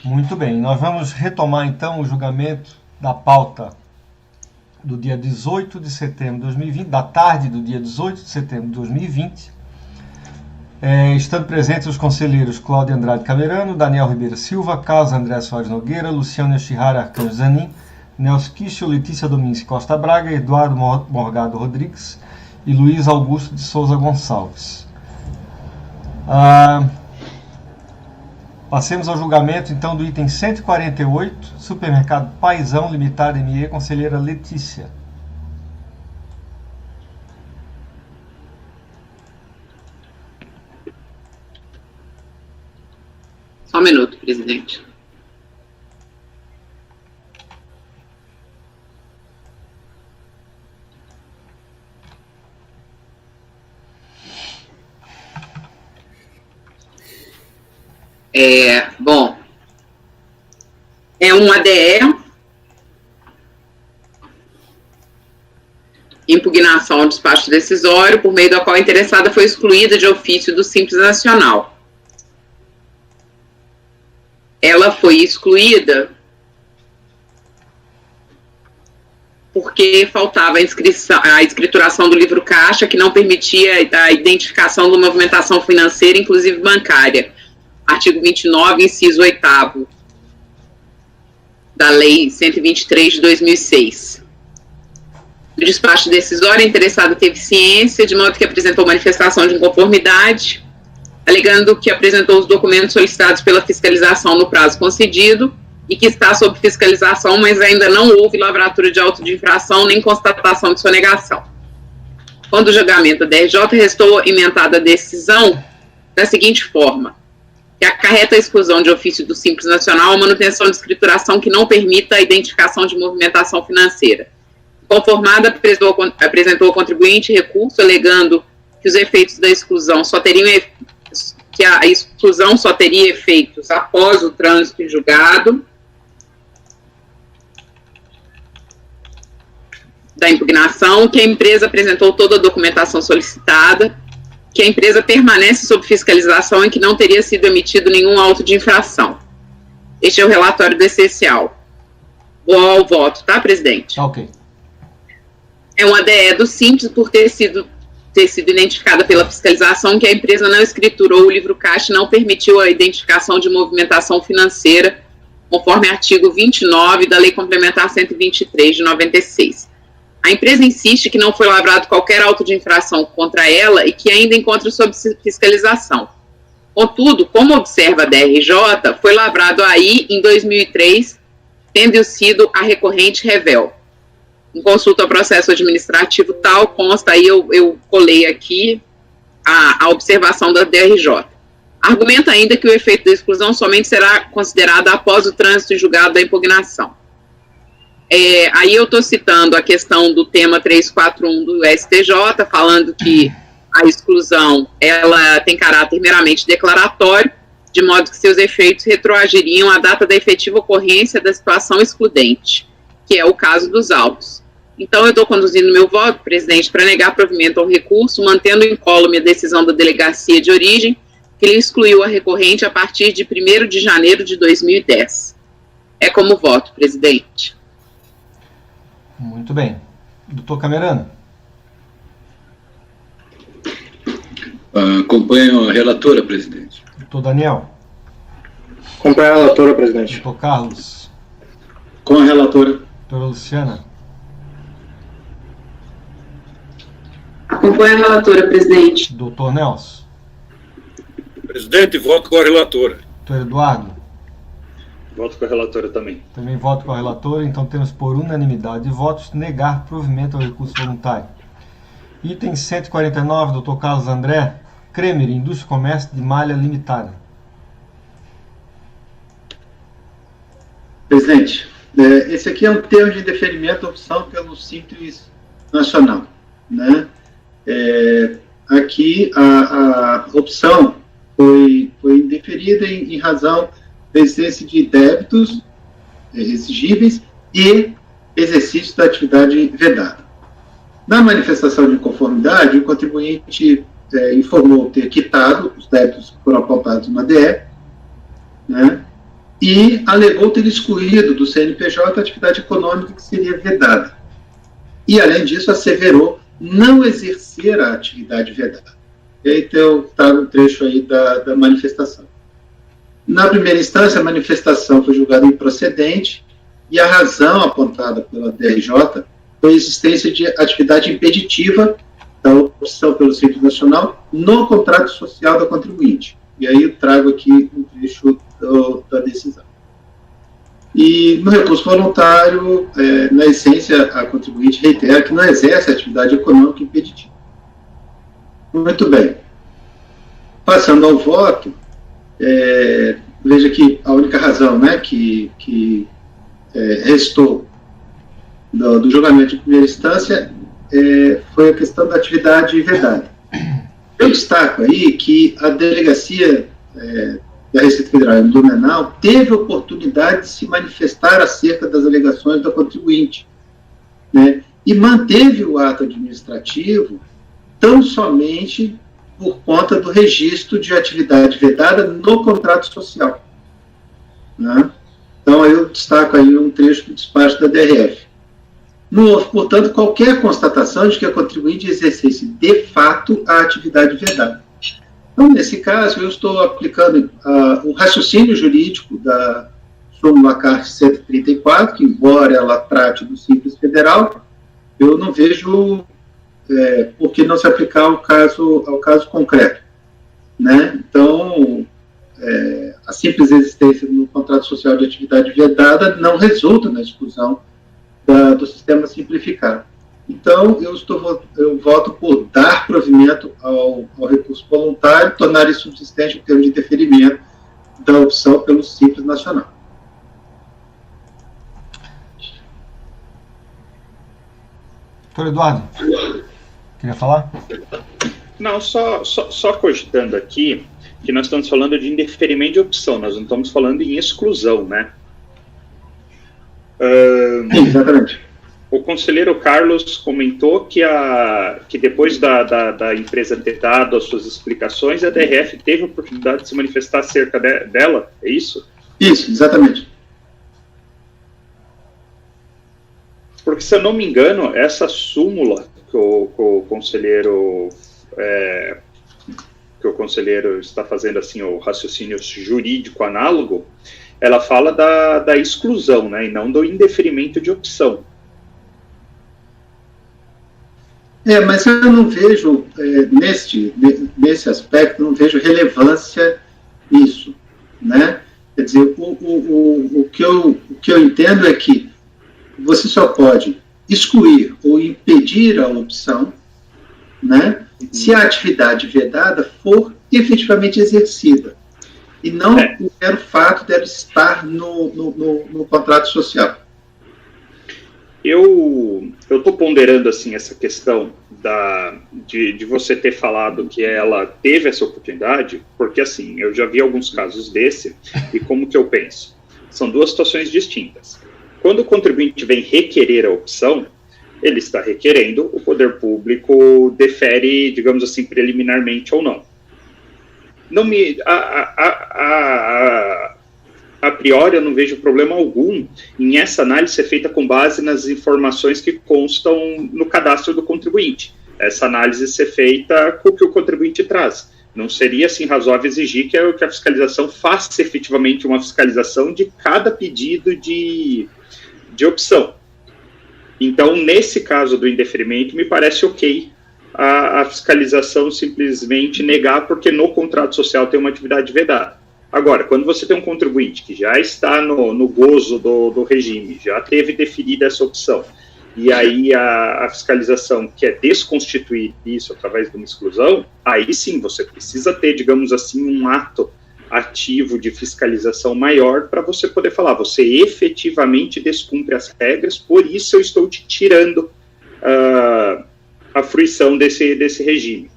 Muito bem, nós vamos retomar então o julgamento da pauta do dia 18 de setembro de 2020, da tarde do dia 18 de setembro de 2020, estando presentes os conselheiros Cláudio Andrade Camerano, Daniel Ribeiro Silva, Carlos André Soares Nogueira, Luciano Yoshihara Arcanjo Zanin, Nelson Kicho, Letícia Domingues Costa Braga, Eduardo Morgado Rodrigues e Luiz Augusto de Souza Gonçalves. Passemos ao julgamento então do item 148, Supermercado Paizão Limitada ME, conselheira Letícia. Só um minuto, presidente. Bom, é um ADE, impugnação ao despacho decisório, por meio da qual a interessada foi excluída de ofício do Simples Nacional. Ela foi excluída porque faltava a escrituração do livro caixa, que não permitia a identificação da movimentação financeira, inclusive bancária. Artigo 29, inciso 8º da Lei 123 de 2006. No despacho decisório, a interessada teve ciência, de modo que apresentou manifestação de inconformidade, alegando que apresentou os documentos solicitados pela fiscalização no prazo concedido e que está sob fiscalização, mas ainda não houve lavratura de auto de infração nem constatação de sonegação. Quando o julgamento da DRJ, restou emendada a decisão da seguinte forma: que acarreta a exclusão de ofício do Simples Nacional a manutenção de escrituração que não permita a identificação de movimentação financeira. Conformada, apresentou ao contribuinte recurso alegando que os efeitos da exclusão que a exclusão só teria efeitos após o trânsito em julgado da impugnação, que a empresa apresentou toda a documentação solicitada, que a empresa permanece sob fiscalização e que não teria sido emitido nenhum auto de infração. Este é o relatório do essencial. Vou ao voto, tá, presidente? Ok. É um ADE do Simples por ter sido identificada pela fiscalização que a empresa não escriturou o livro caixa e não permitiu a identificação de movimentação financeira, conforme artigo 29 da Lei Complementar 123 de 96. A empresa insiste que não foi lavrado qualquer auto de infração contra ela e que ainda encontra sob fiscalização. Contudo, como observa a DRJ, foi lavrado aí em 2003, tendo sido a recorrente Revel. Em consulta ao processo administrativo tal, consta aí, eu colei aqui a observação da DRJ. Argumenta ainda que o efeito da exclusão somente será considerado após o trânsito em julgado da impugnação. Aí eu estou citando a questão do tema 341 do STJ, falando que a exclusão ela tem caráter meramente declaratório, de modo que seus efeitos retroagiriam à data da efetiva ocorrência da situação excludente, que é o caso dos autos. Então, eu estou conduzindo meu voto, presidente, para negar provimento ao recurso, mantendo incólume a decisão da delegacia de origem, que lhe excluiu a recorrente a partir de 1º de janeiro de 2010. É como voto, presidente. Muito bem. Doutor Camerano. Acompanho a relatora, presidente. Doutor Daniel. Acompanho a relatora, presidente. Doutor Carlos. Com a relatora. Doutora Luciana. Acompanho a relatora, presidente. Doutor Nelson. Presidente, voto com a relatora. Doutor Eduardo. Voto com a relatora também. Também voto com a relatora, então temos por unanimidade de votos negar provimento ao recurso voluntário. Item 149, doutor Carlos André, Cremer, Indústria e Comércio de Malha Limitada. Presidente, esse aqui é um termo de indeferimento opção pelo Simples Nacional, né? Aqui a opção foi indeferida em razão da existência de débitos exigíveis e exercício da atividade vedada. Na manifestação de inconformidade, o contribuinte informou ter quitado os débitos que foram apontados no ADE, né? e alegou ter excluído do CNPJ a atividade econômica que seria vedada. E, além disso, asseverou não exercer a atividade vedada. E aí está um trecho aí da manifestação. Na primeira instância, a manifestação foi julgada improcedente e a razão apontada pela DRJ foi a existência de atividade impeditiva da opção pelo Simples Nacional no contrato social da contribuinte. E aí eu trago aqui um trecho da decisão. E no recurso voluntário, na essência, a contribuinte reitera que não exerce a atividade econômica impeditiva. Muito bem. Passando ao voto, veja que a única razão, né, que restou do julgamento de primeira instância foi a questão da atividade vedada. Eu destaco aí que a delegacia da Receita Federal em Blumenau teve oportunidade de se manifestar acerca das alegações da contribuinte, né, e manteve o ato administrativo tão somente por conta do registro de atividade vedada no contrato social, né? Então, eu destaco aí um trecho do despacho da DRF. Não houve, portanto, qualquer constatação de que a contribuinte exercesse de fato a atividade vedada. Então, nesse caso, eu estou aplicando o raciocínio jurídico da súmula CART 134, que, embora ela trate do Simples Federal, eu não vejo por que não se aplicar ao caso concreto, né? Então, a simples existência no contrato social de atividade vedada não resulta na exclusão do sistema simplificado. Então, eu voto por dar provimento ao recurso voluntário, tornar isso subsistente o termo de deferimento da opção pelo Simples Nacional. Doutor Eduardo, queria falar? Não, só cogitando aqui que nós estamos falando de indeferimento de opção, nós não estamos falando em exclusão, né? Sim, exatamente. O conselheiro Carlos comentou que depois da empresa ter dado as suas explicações, a DRF teve a oportunidade de se manifestar acerca dela, é isso? Isso, exatamente. Porque, se eu não me engano, essa súmula que o conselheiro está fazendo assim, o raciocínio jurídico análogo, ela fala da exclusão, né, e não do indeferimento de opção. Mas eu não vejo, nesse aspecto, não vejo relevância nisso, né? Quer dizer, o que eu entendo é que você só pode excluir ou impedir a opção, né, se a atividade vedada for efetivamente exercida, e não o mero fato dela estar no contrato social. Eu estou ponderando assim essa questão de você ter falado que ela teve essa oportunidade, porque assim, eu já vi alguns casos desse, e como que eu penso? São duas situações distintas. Quando o contribuinte vem requerer a opção, ele está requerendo, o poder público defere, digamos assim, preliminarmente ou não. A priori, eu não vejo problema algum em essa análise ser feita com base nas informações que constam no cadastro do contribuinte. Essa análise ser feita com o que o contribuinte traz. Não seria, assim, razoável exigir que a fiscalização faça efetivamente uma fiscalização de cada pedido de opção. Então, nesse caso do indeferimento, me parece ok a fiscalização simplesmente negar porque no contrato social tem uma atividade vedada. Agora, quando você tem um contribuinte que já está no gozo do regime, já teve definida essa opção, e aí a fiscalização quer desconstituir isso através de uma exclusão, aí sim você precisa ter, digamos assim, um ato ativo de fiscalização maior para você poder falar, você efetivamente descumpre as regras, por isso eu estou te tirando a fruição desse regime.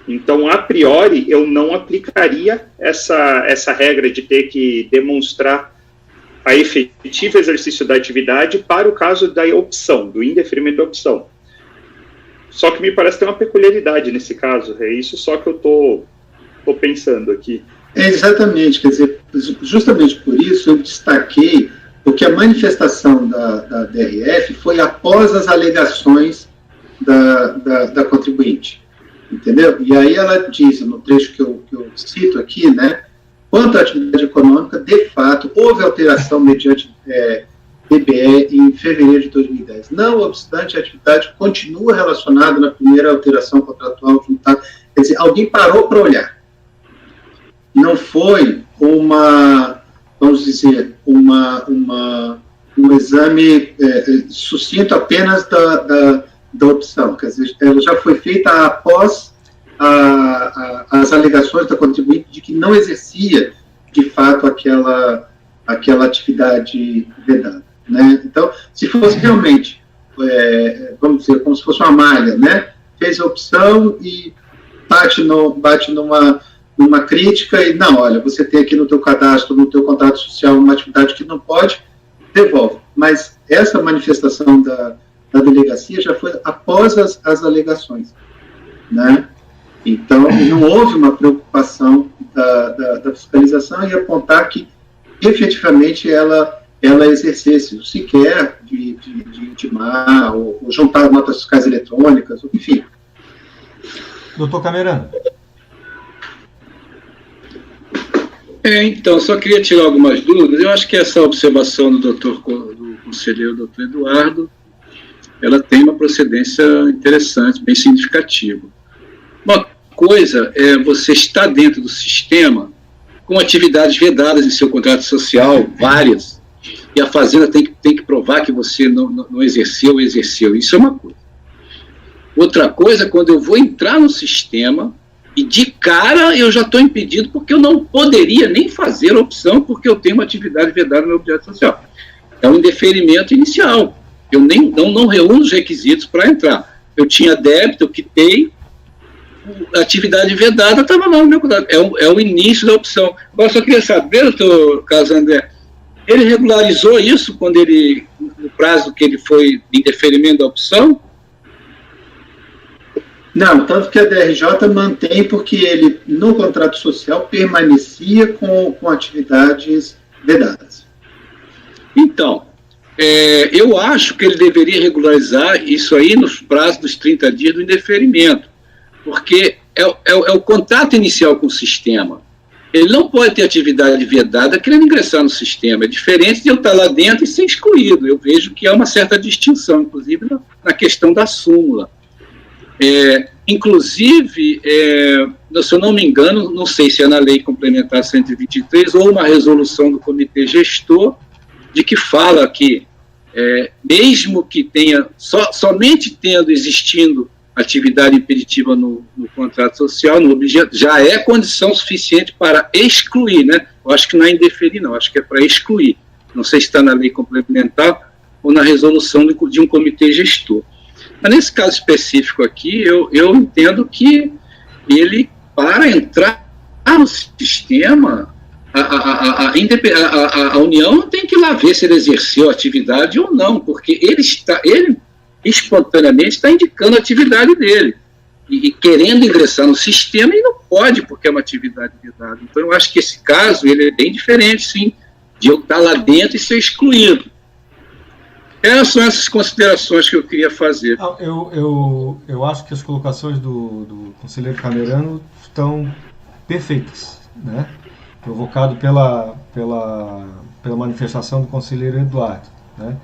Então, a priori, eu não aplicaria essa regra de ter que demonstrar a efetivo exercício da atividade para o caso da opção, do indeferimento da opção. Só que me parece ter uma peculiaridade nesse caso, é isso só que eu estou pensando aqui. Exatamente, quer dizer, justamente por isso eu destaquei, porque a manifestação da DRF foi após as alegações da contribuinte, entendeu? E aí ela diz, no trecho que eu cito aqui, né, quanto à atividade econômica, de fato, houve alteração mediante DBE em fevereiro de 2010. Não obstante, a atividade continua relacionada na primeira alteração contratual juntada. Quer dizer, alguém parou para olhar. Não foi vamos dizer, um exame sucinto apenas da opção. Quer dizer, ela já foi feita após as alegações da contribuinte de que não exercia, de fato, aquela atividade vedada, né? Então, se fosse realmente, vamos dizer, como se fosse uma malha, né? Fez a opção e bate numa crítica e, não, olha, você tem aqui no teu cadastro, no teu contrato social, uma atividade que não pode, devolve. Mas essa manifestação da delegacia já foi após as alegações, né? Então, não houve uma preocupação da fiscalização em apontar que, efetivamente, ela exercesse, sequer de intimar ou juntar notas fiscais eletrônicas, enfim. Doutor Camerano. Então, só queria tirar algumas dúvidas. Eu acho que essa observação do conselheiro doutor Eduardo, ela tem uma procedência interessante, bem significativa. Uma coisa é você estar dentro do sistema com atividades vedadas em seu contrato social, várias, e a Fazenda tem que provar que você não exerceu ou exerceu. Isso é uma coisa. Outra coisa é quando eu vou entrar no sistema e de cara eu já estou impedido porque eu não poderia nem fazer a opção porque eu tenho uma atividade vedada no meu objeto social. É um indeferimento inicial. Eu não reúno os requisitos para entrar. Eu tinha débito, eu quitei, a atividade vedada estava lá no meu contrato. É o início da opção. Agora, só queria saber, doutor Carlos André, ele regularizou isso quando no prazo que ele foi de indeferimento da opção? Não, tanto que a DRJ mantém porque ele, no contrato social, permanecia com atividades vedadas. Então, eu acho que ele deveria regularizar isso aí nos prazos dos 30 dias do indeferimento, porque é o contrato inicial com o sistema. Ele não pode ter atividade vedada querendo ingressar no sistema. É diferente de eu estar lá dentro e ser excluído. Eu vejo que há uma certa distinção, inclusive na questão da súmula. Inclusive, se eu não me engano, não sei se é na Lei Complementar 123 ou uma resolução do Comitê Gestor, de que fala que, mesmo que tenha, somente existindo atividade impeditiva no contrato social, no objeto, já é condição suficiente para excluir, né? Eu acho que não é indeferir, não, acho que é para excluir. Não sei se está na Lei Complementar ou na resolução de um Comitê Gestor. Mas nesse caso específico aqui, eu entendo que ele, para entrar no sistema, a União não tem que ir lá ver se ele exerceu a atividade ou não, porque ele espontaneamente está indicando a atividade dele. E querendo ingressar no sistema, ele não pode, porque é uma atividade vedada. Então, eu acho que esse caso ele é bem diferente, sim, de eu estar lá dentro e ser excluído. Essas são essas considerações que eu queria fazer. Eu acho que as colocações do conselheiro Camerano estão perfeitas, né? Provocado pela manifestação do conselheiro Eduardo, né?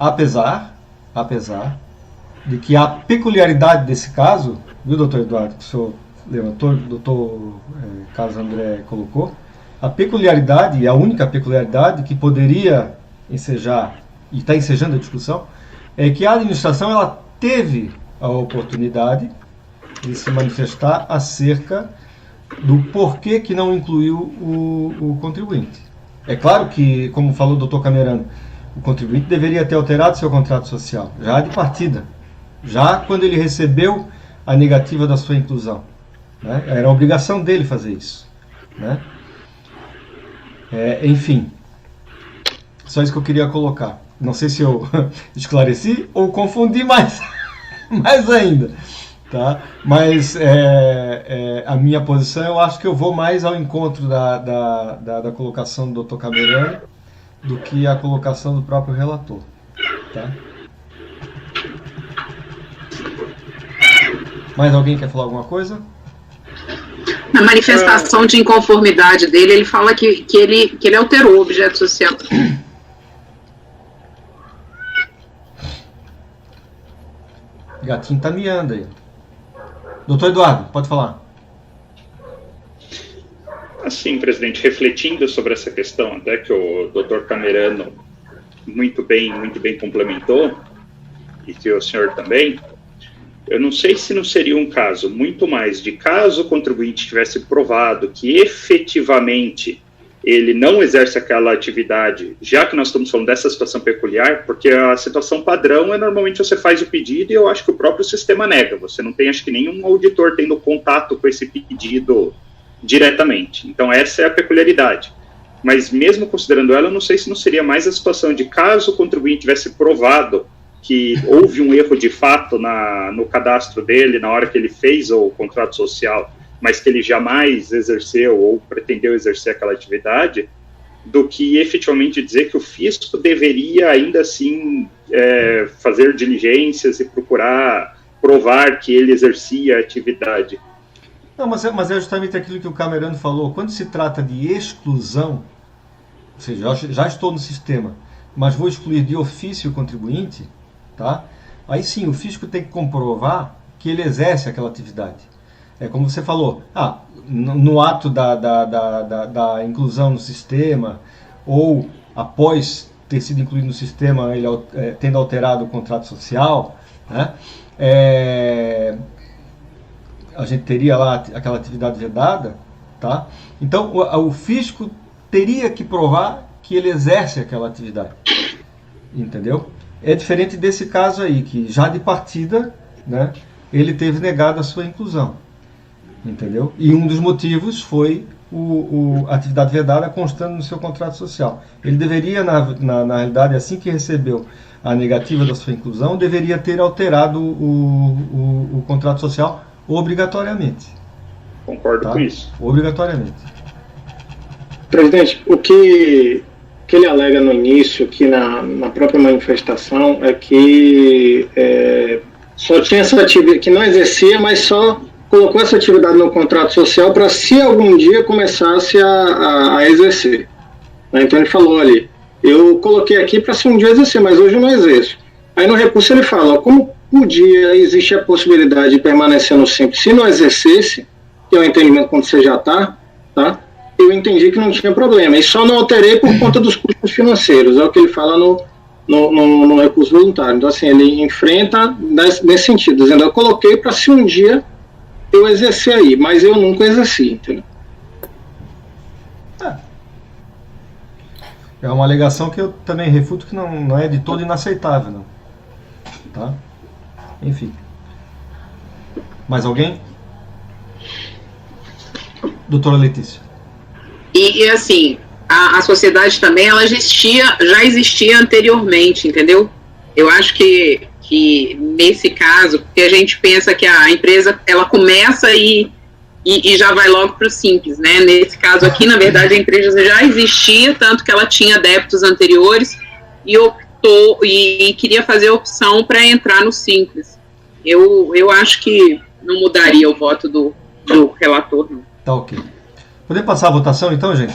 Apesar de que a peculiaridade desse caso, viu, doutor Eduardo, que o senhor levantou, o doutor Carlos André colocou, a peculiaridade, a única peculiaridade que poderia ensejar, e está ensejando a discussão, é que a administração ela teve a oportunidade de se manifestar acerca do porquê que não incluiu o contribuinte. É claro que, como falou o doutor Camerano, o contribuinte deveria ter alterado seu contrato social, já de partida, já quando ele recebeu a negativa da sua inclusão, né? Era a obrigação dele fazer isso, né? Enfim, só isso que eu queria colocar. Não sei se eu esclareci ou confundi mais ainda. Tá? Mas a minha posição, eu acho que eu vou mais ao encontro da colocação do Dr. Camerani do que a colocação do próprio relator. Tá? Mais alguém quer falar alguma coisa? Na manifestação de inconformidade dele, ele fala que ele alterou o objeto social. Gatinho tá miando aí. Doutor Eduardo, pode falar. Assim, presidente, refletindo sobre essa questão, até que o doutor Camerano muito bem complementou, e que o senhor também, eu não sei se não seria um caso muito mais de caso o contribuinte tivesse provado que efetivamente ele não exerce aquela atividade, já que nós estamos falando dessa situação peculiar, porque a situação padrão é normalmente você faz o pedido e eu acho que o próprio sistema nega, você não tem, acho que nenhum auditor tendo contato com esse pedido diretamente, então essa é a peculiaridade. Mas mesmo considerando ela, eu não sei se não seria mais a situação de caso o contribuinte tivesse provado que houve um erro de fato no cadastro dele, na hora que ele fez o contrato social, mas que ele jamais exerceu ou pretendeu exercer aquela atividade, do que efetivamente dizer que o fisco deveria ainda assim fazer diligências e procurar provar que ele exercia a atividade. Não, mas é justamente aquilo que o Camerano falou. Quando se trata de exclusão, ou seja, já estou no sistema, mas vou excluir de ofício o contribuinte, tá? Aí sim, o fisco tem que comprovar que ele exerce aquela atividade. É como você falou, no ato da inclusão no sistema, ou após ter sido incluído no sistema, ele tendo alterado o contrato social, né? A gente teria lá aquela atividade vedada, tá? Então o fisco teria que provar que ele exerce aquela atividade, entendeu? É diferente desse caso aí, que já de partida, né, ele teve negado a sua inclusão, entendeu? E um dos motivos foi a atividade vedada constando no seu contrato social. Ele deveria, na realidade, assim que recebeu a negativa da sua inclusão, deveria ter alterado o contrato social obrigatoriamente. Concordo com isso. Obrigatoriamente. Presidente, o que ele alega no início, aqui na própria manifestação, é que só tinha essa atividade, que não exercia, mas só colocou essa atividade no contrato social para, se algum dia começasse a exercer. Então ele falou ali, eu coloquei aqui para, se um dia exercer, mas hoje eu não exerço. Aí no recurso ele fala, como podia existir a possibilidade de permanecer no Simples se não exercesse, que é o entendimento quando você já está, tá? Eu entendi que não tinha problema, e só não alterei por conta dos custos financeiros, é o que ele fala no recurso voluntário. Então, assim, ele enfrenta nesse sentido, dizendo, eu coloquei para, se um dia eu exercer aí, mas eu nunca exerci, entendeu? É uma alegação que eu também refuto, que não é de todo inaceitável, não. Tá? Enfim. Mais alguém? Doutora Letícia. E assim, a sociedade também, ela já existia anteriormente, entendeu? Eu acho que nesse caso, porque a gente pensa que a empresa, ela começa e já vai logo para o Simples, né? Nesse caso aqui, na verdade, a empresa já existia, tanto que ela tinha débitos anteriores e optou e queria fazer a opção para entrar no Simples. Eu acho que não mudaria o voto do relator, não. Tá ok. Podemos passar a votação então, gente?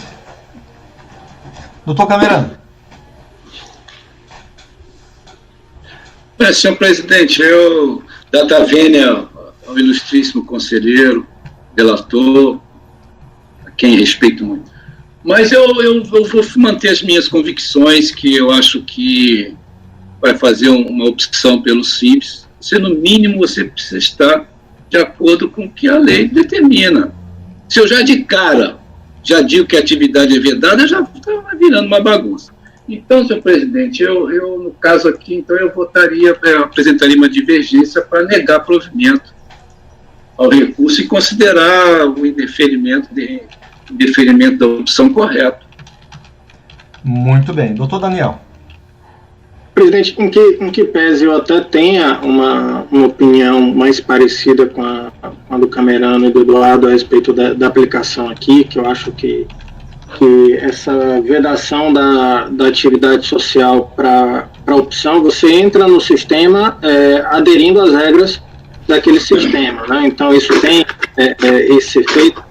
Doutor Camerano. Senhor presidente, eu, data vênia ao ilustríssimo conselheiro, relator, a quem respeito muito. Mas eu vou manter as minhas convicções, que eu acho que vai fazer uma opção pelo Simples. No mínimo, você precisa estar de acordo com o que a lei determina. Se eu já de cara já digo que a atividade é vedada, já está virando uma bagunça. Então, senhor presidente, eu no caso aqui, então eu apresentaria uma divergência para negar provimento ao recurso e considerar o indeferimento da opção correta. Muito bem. Doutor Daniel. Presidente, em que pese eu até tenha uma opinião mais parecida com a do Camerano e do Eduardo a respeito da aplicação aqui, que eu acho que essa vedação da atividade social para opção, você entra no sistema aderindo às regras daquele sistema, né? Então isso tem esse efeito,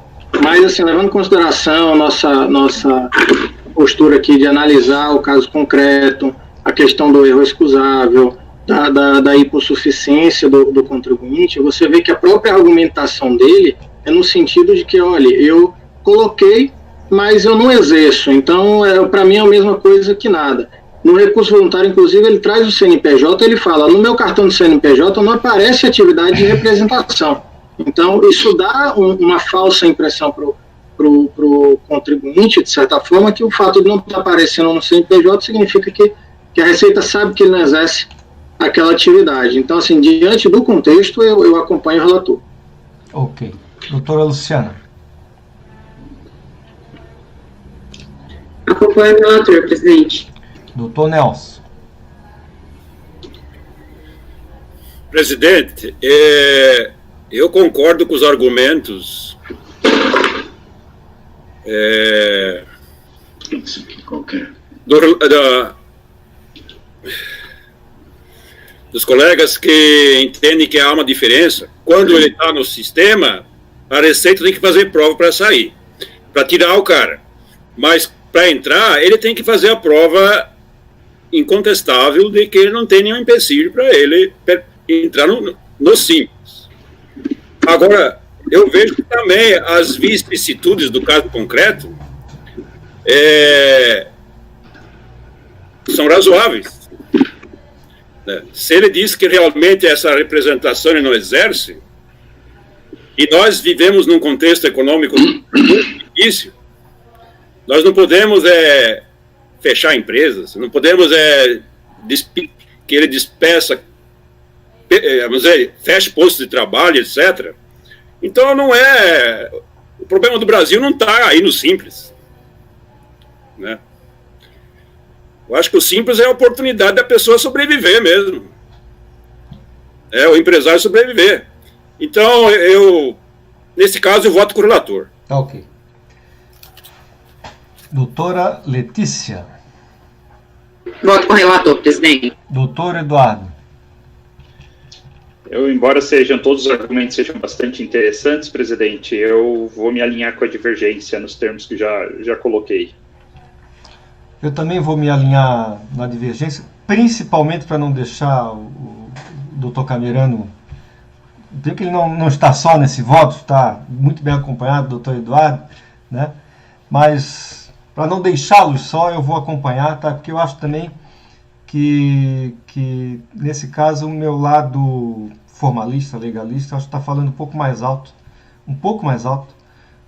mas assim, levando em consideração nossa postura aqui de analisar o caso concreto, a questão do erro excusável, da hipossuficiência do contribuinte, você vê que a própria argumentação dele é no sentido de que, olha, eu coloquei, mas eu não exerço, então para mim é a mesma coisa que nada. No recurso voluntário, inclusive, ele traz o CNPJ, ele fala, no meu cartão de CNPJ não aparece atividade de representação. Então, isso dá uma falsa impressão para o contribuinte, de certa forma, que o fato de não estar aparecendo no CNPJ significa que a Receita sabe que ele não exerce aquela atividade. Então, assim, diante do contexto, eu acompanho o relator. Ok. Doutora Luciana. Acompanho o relator, presidente. Doutor Nelson. Presidente, eu concordo com os argumentos dos colegas que entendem que há uma diferença. Quando ele está no sistema, a Receita tem que fazer prova para sair, para tirar o cara. Mas para entrar, ele tem que fazer a prova incontestável de que ele não tem nenhum empecilho para ele entrar no Simples. Agora, eu vejo que também as vicissitudes do caso concreto são razoáveis. Se ele diz que realmente essa representação ele não exerce, e nós vivemos num contexto econômico muito difícil, nós não podemos fechar empresas, não podemos que ele despeça, vamos dizer, feche postos de trabalho, etc. Então o problema do Brasil não está aí no Simples, né? Eu acho que o Simples é a oportunidade da pessoa sobreviver mesmo, o empresário sobreviver. Então nesse caso eu voto com o relator. Ok. Doutora Letícia. Voto com o relator, presidente. Doutor Eduardo. Embora todos os argumentos sejam bastante interessantes, presidente, eu vou me alinhar com a divergência nos termos que já coloquei. Eu também vou me alinhar na divergência, principalmente para não deixar o doutor Camerano... Vejo que ele não está só nesse voto, está muito bem acompanhado, doutor Eduardo, né? Mas, para não deixá-los só, eu vou acompanhar, tá? Porque eu acho também que nesse caso, o meu lado formalista, legalista, acho que está falando um pouco mais alto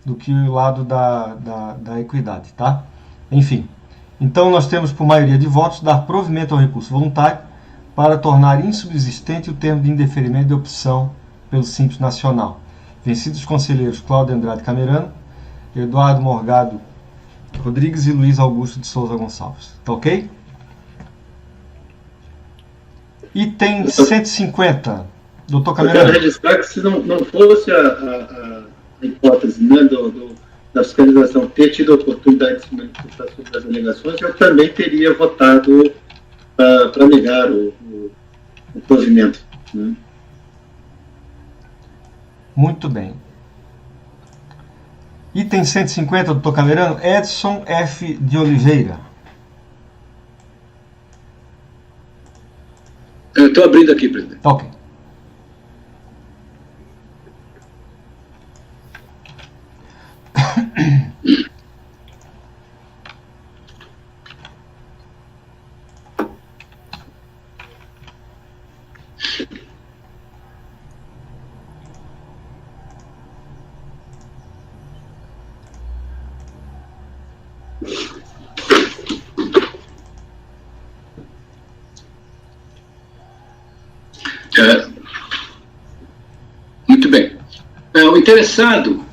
do que o lado da equidade, tá? Enfim, então nós temos, por maioria de votos, dar provimento ao recurso voluntário para tornar insubsistente o termo de indeferimento de opção pelo Simples Nacional. Vencidos os conselheiros Cláudio Andrade Camerano, Eduardo Morgado Rodrigues e Luiz Augusto de Souza Gonçalves. Tá ok? Item 150. Doutor Camerano. Eu quero registrar que se não fosse a hipótese, né, da fiscalização ter tido a oportunidade de se manifestar sobre as alegações, eu também teria votado para negar o provimento. Né? Muito bem. Item 150, doutor Camerano, Edson F. de Oliveira. Eu estou abrindo aqui, presidente. Ok. Muito bem. O interessado,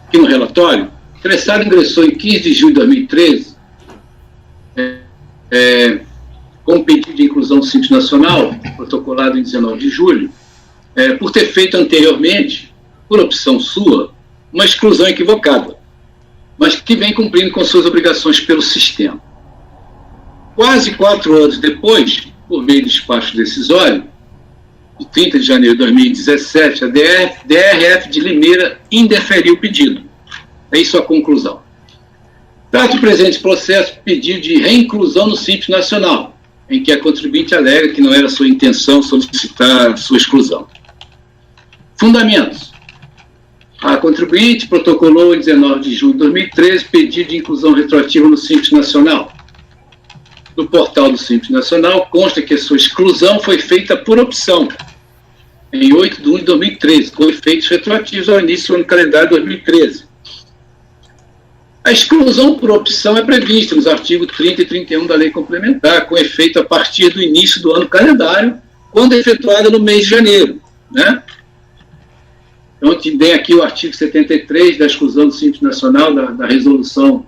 aqui no relatório, o interessado ingressou em 15 de julho de 2013 com o pedido de inclusão do Simples Nacional, protocolado em 19 de julho, por ter feito anteriormente, por opção sua, uma exclusão equivocada, mas que vem cumprindo com suas obrigações pelo sistema. Quase 4 anos depois, por meio do despacho decisório, de 30 de janeiro de 2017, a DRF de Limeira indeferiu o pedido. É isso a conclusão. Trata o presente processo pedido de reinclusão no Simples Nacional, em que a contribuinte alega que não era sua intenção solicitar sua exclusão. Fundamentos. A contribuinte protocolou em 19 de julho de 2013 pedido de inclusão retroativa no Simples Nacional. No portal do Simples Nacional consta que a sua exclusão foi feita por opção, em 8 de 1 de 2013, com efeitos retroativos ao início do ano calendário de 2013. A exclusão por opção é prevista nos artigos 30 e 31 da Lei Complementar, com efeito a partir do início do ano calendário, quando efetuada no mês de janeiro, né? Então, tem aqui o artigo 73 da exclusão do Simples Nacional, da resolução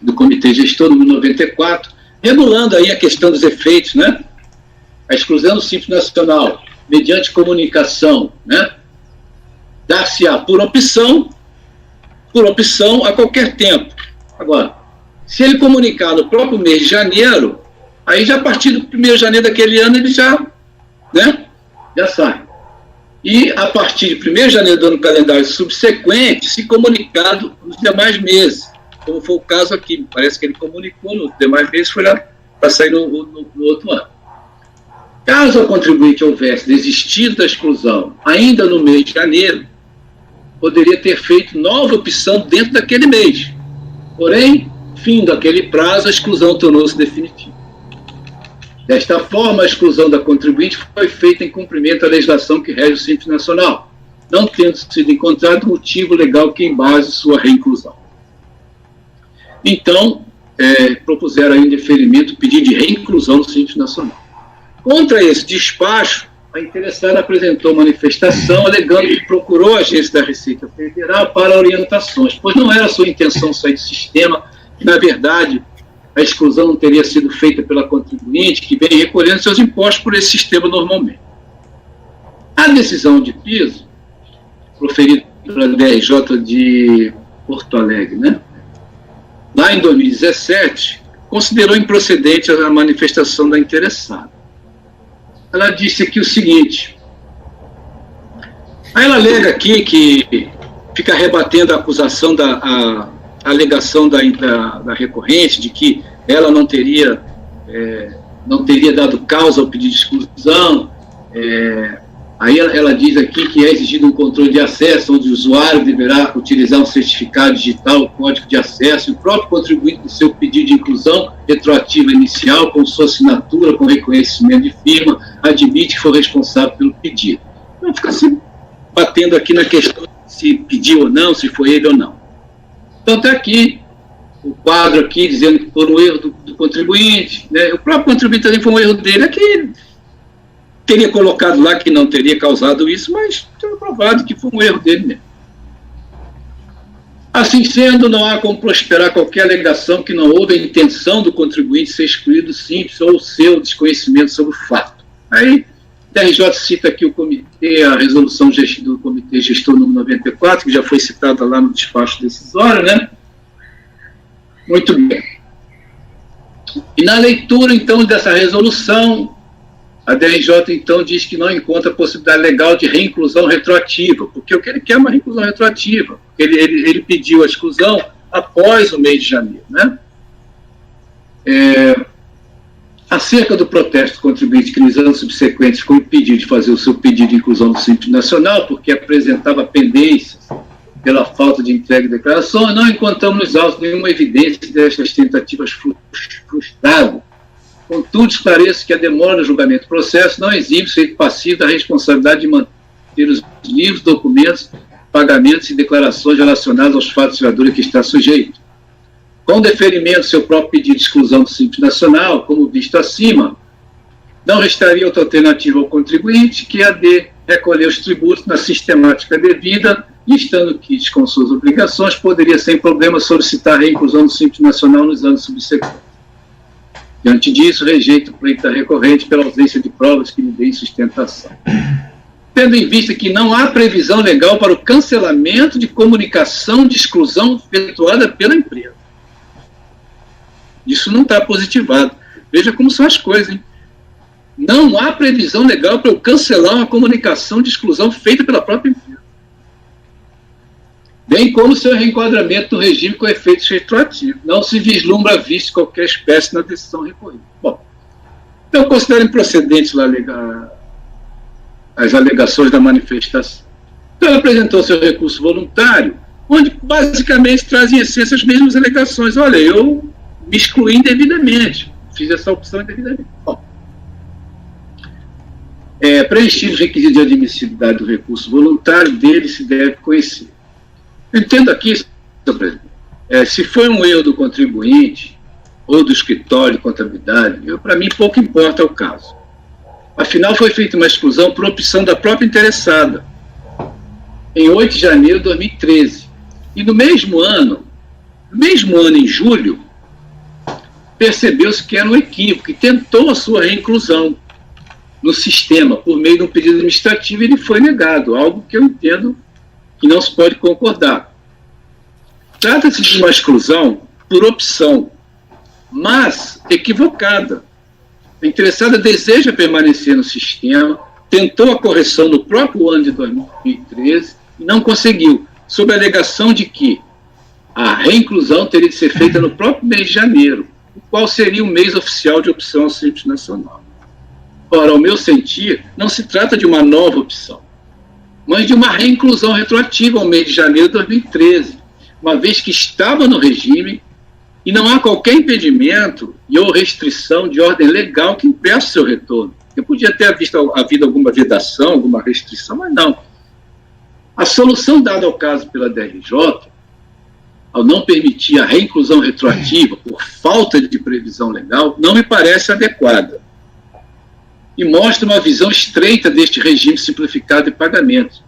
do Comitê Gestor número 94, regulando aí a questão dos efeitos, né? A exclusão do Simples Nacional, mediante comunicação, né? Dar-se-á por opção a qualquer tempo. Agora, se ele comunicar no próprio mês de janeiro, aí já a partir do 1º de janeiro daquele ano ele já sai. E a partir de 1º de janeiro do ano calendário subsequente, se comunicado nos demais meses, como foi o caso aqui. Parece que ele comunicou nos demais meses, foi lá para sair no outro ano. Caso a contribuinte houvesse desistido da exclusão ainda no mês de janeiro, poderia ter feito nova opção dentro daquele mês. Porém, findo aquele prazo, a exclusão tornou-se definitiva. Desta forma, a exclusão da contribuinte foi feita em cumprimento à legislação que rege o Simples Nacional, não tendo sido encontrado motivo legal que embase sua reinclusão. Então, propuseram aí um deferimento, pedido de reinclusão do Simples Nacional. Contra esse despacho, a interessada apresentou manifestação alegando que procurou a agência da Receita Federal para orientações, pois não era sua intenção sair do sistema, que, na verdade, a exclusão não teria sido feita pela contribuinte, que vem recolhendo seus impostos por esse sistema normalmente. A decisão de piso, proferida pela DRJ de Porto Alegre, né? Lá em 2017, considerou improcedente a manifestação da interessada. Ela disse aqui o seguinte: aí ela alega aqui que fica rebatendo a acusação a alegação da recorrente de que ela não teria dado causa ao pedido de exclusão. Aí ela diz aqui que é exigido um controle de acesso, onde o usuário deverá utilizar um certificado digital, o código de acesso, e o próprio contribuinte do seu pedido de inclusão retroativa inicial, com sua assinatura, com reconhecimento de firma, admite que for responsável pelo pedido. Então fica se batendo aqui na questão de se pediu ou não, se foi ele ou não. Então está aqui o quadro aqui dizendo que foi um erro do contribuinte, né? O próprio contribuinte também foi um erro dele, aqui teria colocado lá que não teria causado isso, mas foi provado que foi um erro dele mesmo. Assim sendo, não há como prosperar qualquer alegação que não houve a intenção do contribuinte ser excluído simples ou o seu desconhecimento sobre o fato. Aí, o DRJ cita aqui o comitê, a resolução do Comitê Gestor número 94, que já foi citada lá no despacho decisório, né? Muito bem. E na leitura, então, dessa resolução, a DRJ, então, diz que não encontra possibilidade legal de reinclusão retroativa, porque o que ele quer é uma reinclusão retroativa, porque ele pediu a exclusão após o mês de janeiro, né? Acerca do protesto do contribuinte que nos anos subsequentes ficou impedido de fazer o seu pedido de inclusão do Simples Nacional, porque apresentava pendências pela falta de entrega de declarações, não encontramos nos autos nenhuma evidência destas tentativas frustradas. Contudo, esclareço que a demora no julgamento do processo não exibe o sujeito passivo da responsabilidade de manter os livros, documentos, pagamentos e declarações relacionados aos fatos veadores que está sujeito. Com deferimento do seu próprio pedido de exclusão do Simples Nacional, como visto acima, não restaria outra alternativa ao contribuinte que a de recolher os tributos na sistemática devida e, estando quites com suas obrigações, poderia sem problema solicitar a reinclusão do Simples Nacional nos anos subsequentes. Diante disso, rejeito o pleito da recorrente pela ausência de provas que lhe deem sustentação. Tendo em vista que não há previsão legal para o cancelamento de comunicação de exclusão efetuada pela empresa. Isso não está positivado. Veja como são as coisas, hein? Não há previsão legal para eu cancelar uma comunicação de exclusão feita pela própria empresa. Bem como seu reenquadramento no regime com efeitos retroativos. Não se vislumbra vista qualquer espécie na decisão recorrida. Bom, então considero improcedentes as alegações da manifestação. Então ela apresentou seu recurso voluntário, onde basicamente traz em essência as mesmas alegações. Olha, eu me excluí indevidamente, fiz essa opção indevidamente. Bom, preenchido os requisitos de admissibilidade do recurso voluntário, dele se deve conhecer. Eu entendo aqui, senhor presidente, se foi um erro do contribuinte ou do escritório de contabilidade, para mim pouco importa o caso. Afinal, foi feita uma exclusão por opção da própria interessada, em 8 de janeiro de 2013. E no mesmo ano, em julho, percebeu-se que era um equívoco e tentou a sua reinclusão no sistema por meio de um pedido administrativo e ele foi negado, algo que eu entendo que não se pode concordar. Trata-se de uma exclusão por opção, mas equivocada. A interessada deseja permanecer no sistema, tentou a correção no próprio ano de 2013 e não conseguiu, sob a alegação de que a reinclusão teria de ser feita no próprio mês de janeiro, o qual seria o mês oficial de opção ao Simples Nacional. Ora, ao meu sentir, não se trata de uma nova opção, mas de uma reinclusão retroativa ao mês de janeiro de 2013, uma vez que estava no regime e não há qualquer impedimento ou restrição de ordem legal que impeça o seu retorno. Eu podia ter havido alguma vedação, alguma restrição, mas não. A solução dada ao caso pela DRJ, ao não permitir a reinclusão retroativa por falta de previsão legal, não me parece adequada. E mostra uma visão estreita deste regime simplificado de pagamento,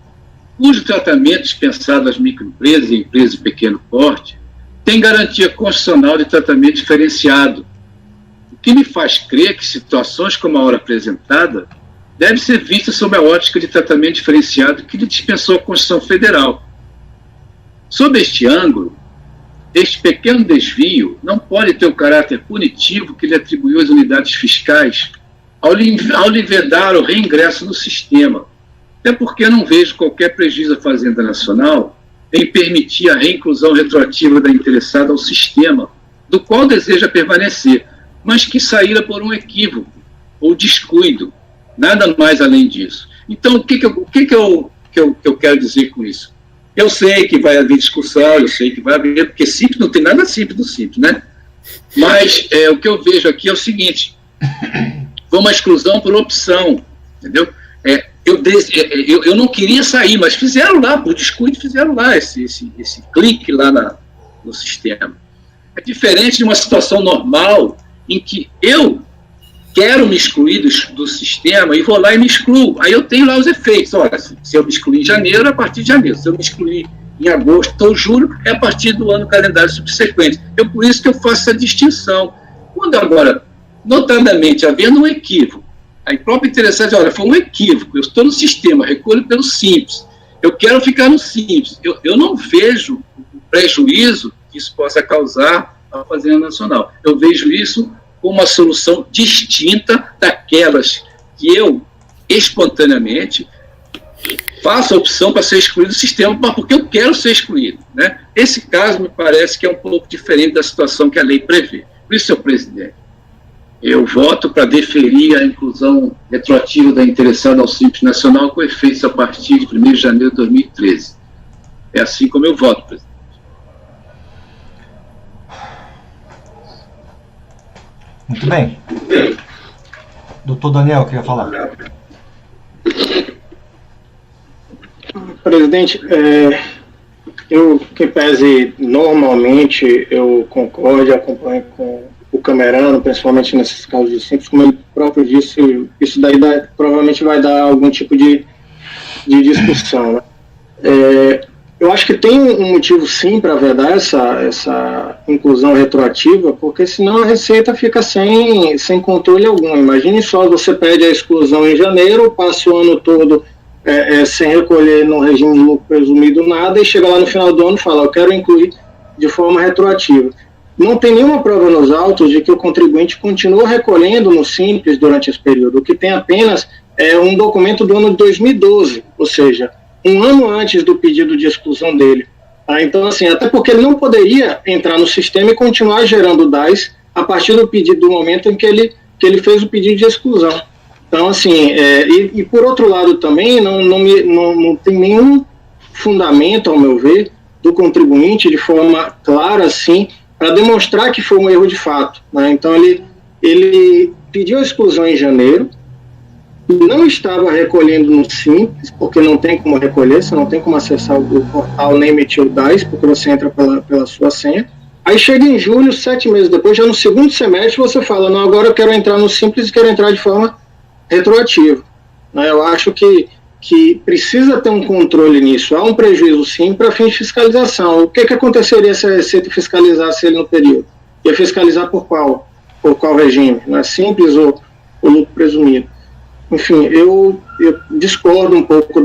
cujo tratamento dispensado às microempresas e empresas de pequeno porte tem garantia constitucional de tratamento diferenciado, o que me faz crer que situações como a hora apresentada devem ser vistas sob a ótica de tratamento diferenciado que lhe dispensou a Constituição Federal. Sob este ângulo, este pequeno desvio não pode ter o caráter punitivo que lhe atribuiu às unidades fiscais ao lhe vedar o reingresso no sistema, até porque eu não vejo qualquer prejuízo à Fazenda Nacional em permitir a reinclusão retroativa da interessada ao sistema, do qual deseja permanecer, mas que saíra por um equívoco ou descuido, nada mais além disso. Então, o que eu quero dizer com isso? Eu sei que vai haver discussão, eu sei que vai haver, porque simples não tem nada simples do simples, né? Mas o que eu vejo aqui é o seguinte: foi uma exclusão por opção, entendeu? Eu não queria sair, mas fizeram lá, por descuido, fizeram lá esse clique lá no sistema. É diferente de uma situação normal em que eu quero me excluir do sistema e vou lá e me excluo. Aí eu tenho lá os efeitos. Olha, se eu me excluir em janeiro, é a partir de janeiro. Se eu me excluir em agosto ou julho, é a partir do ano calendário subsequente. Por isso que eu faço essa distinção. Quando agora, notadamente, havendo um equívoco, a própria interessante, olha, foi um equívoco, eu estou no sistema, recolho pelo Simples, eu quero ficar no Simples, eu não vejo o prejuízo que isso possa causar à Fazenda Nacional. Eu vejo isso como uma solução distinta daquelas que eu, espontaneamente, faço a opção para ser excluído do sistema, mas porque eu quero ser excluído, né? Esse caso me parece que é um pouco diferente da situação que a lei prevê. Por isso, senhor presidente, eu voto para deferir a inclusão retroativa da interessada ao Simples Nacional com efeitos a partir de 1º de janeiro de 2013. É assim como eu voto, presidente. Muito bem. Doutor Daniel, queria falar. Presidente, que pese normalmente eu concordo e acompanho com o Camerano, principalmente nesses casos de Simples, como ele próprio disse, isso daí provavelmente vai dar algum tipo de discussão, né? Eu acho que tem um motivo sim para vedar essa inclusão retroativa, porque senão a Receita fica sem controle algum. Imagine só, você pede a exclusão em janeiro, passa o ano todo sem recolher no regime de lucro presumido nada, e chega lá no final do ano e fala, eu quero incluir de forma retroativa. Não tem nenhuma prova nos autos de que o contribuinte continua recolhendo no Simples durante esse período. O que tem apenas é um documento do ano de 2012, ou seja, um ano antes do pedido de exclusão dele. Tá? Então, assim, até porque ele não poderia entrar no sistema e continuar gerando DAS a partir do pedido, do momento em que ele fez o pedido de exclusão. Então, assim, e por outro lado também, não tem nenhum fundamento, ao meu ver, do contribuinte, de forma clara, assim, para demonstrar que foi um erro de fato. Né? Então, ele pediu a exclusão em janeiro, não estava recolhendo no Simples, porque não tem como recolher, você não tem como acessar o portal nem emitir o DAS, porque você entra pela sua senha. Aí chega em julho, 7 meses depois, já no segundo semestre, você fala, não, agora eu quero entrar no Simples e quero entrar de forma retroativa. Eu acho que precisa ter um controle nisso. Há um prejuízo, sim, para fins de fiscalização. O que aconteceria se a Receita fiscalizasse ele no período? Ia fiscalizar por qual regime? Simples ou lucro presumido? Enfim, eu discordo um pouco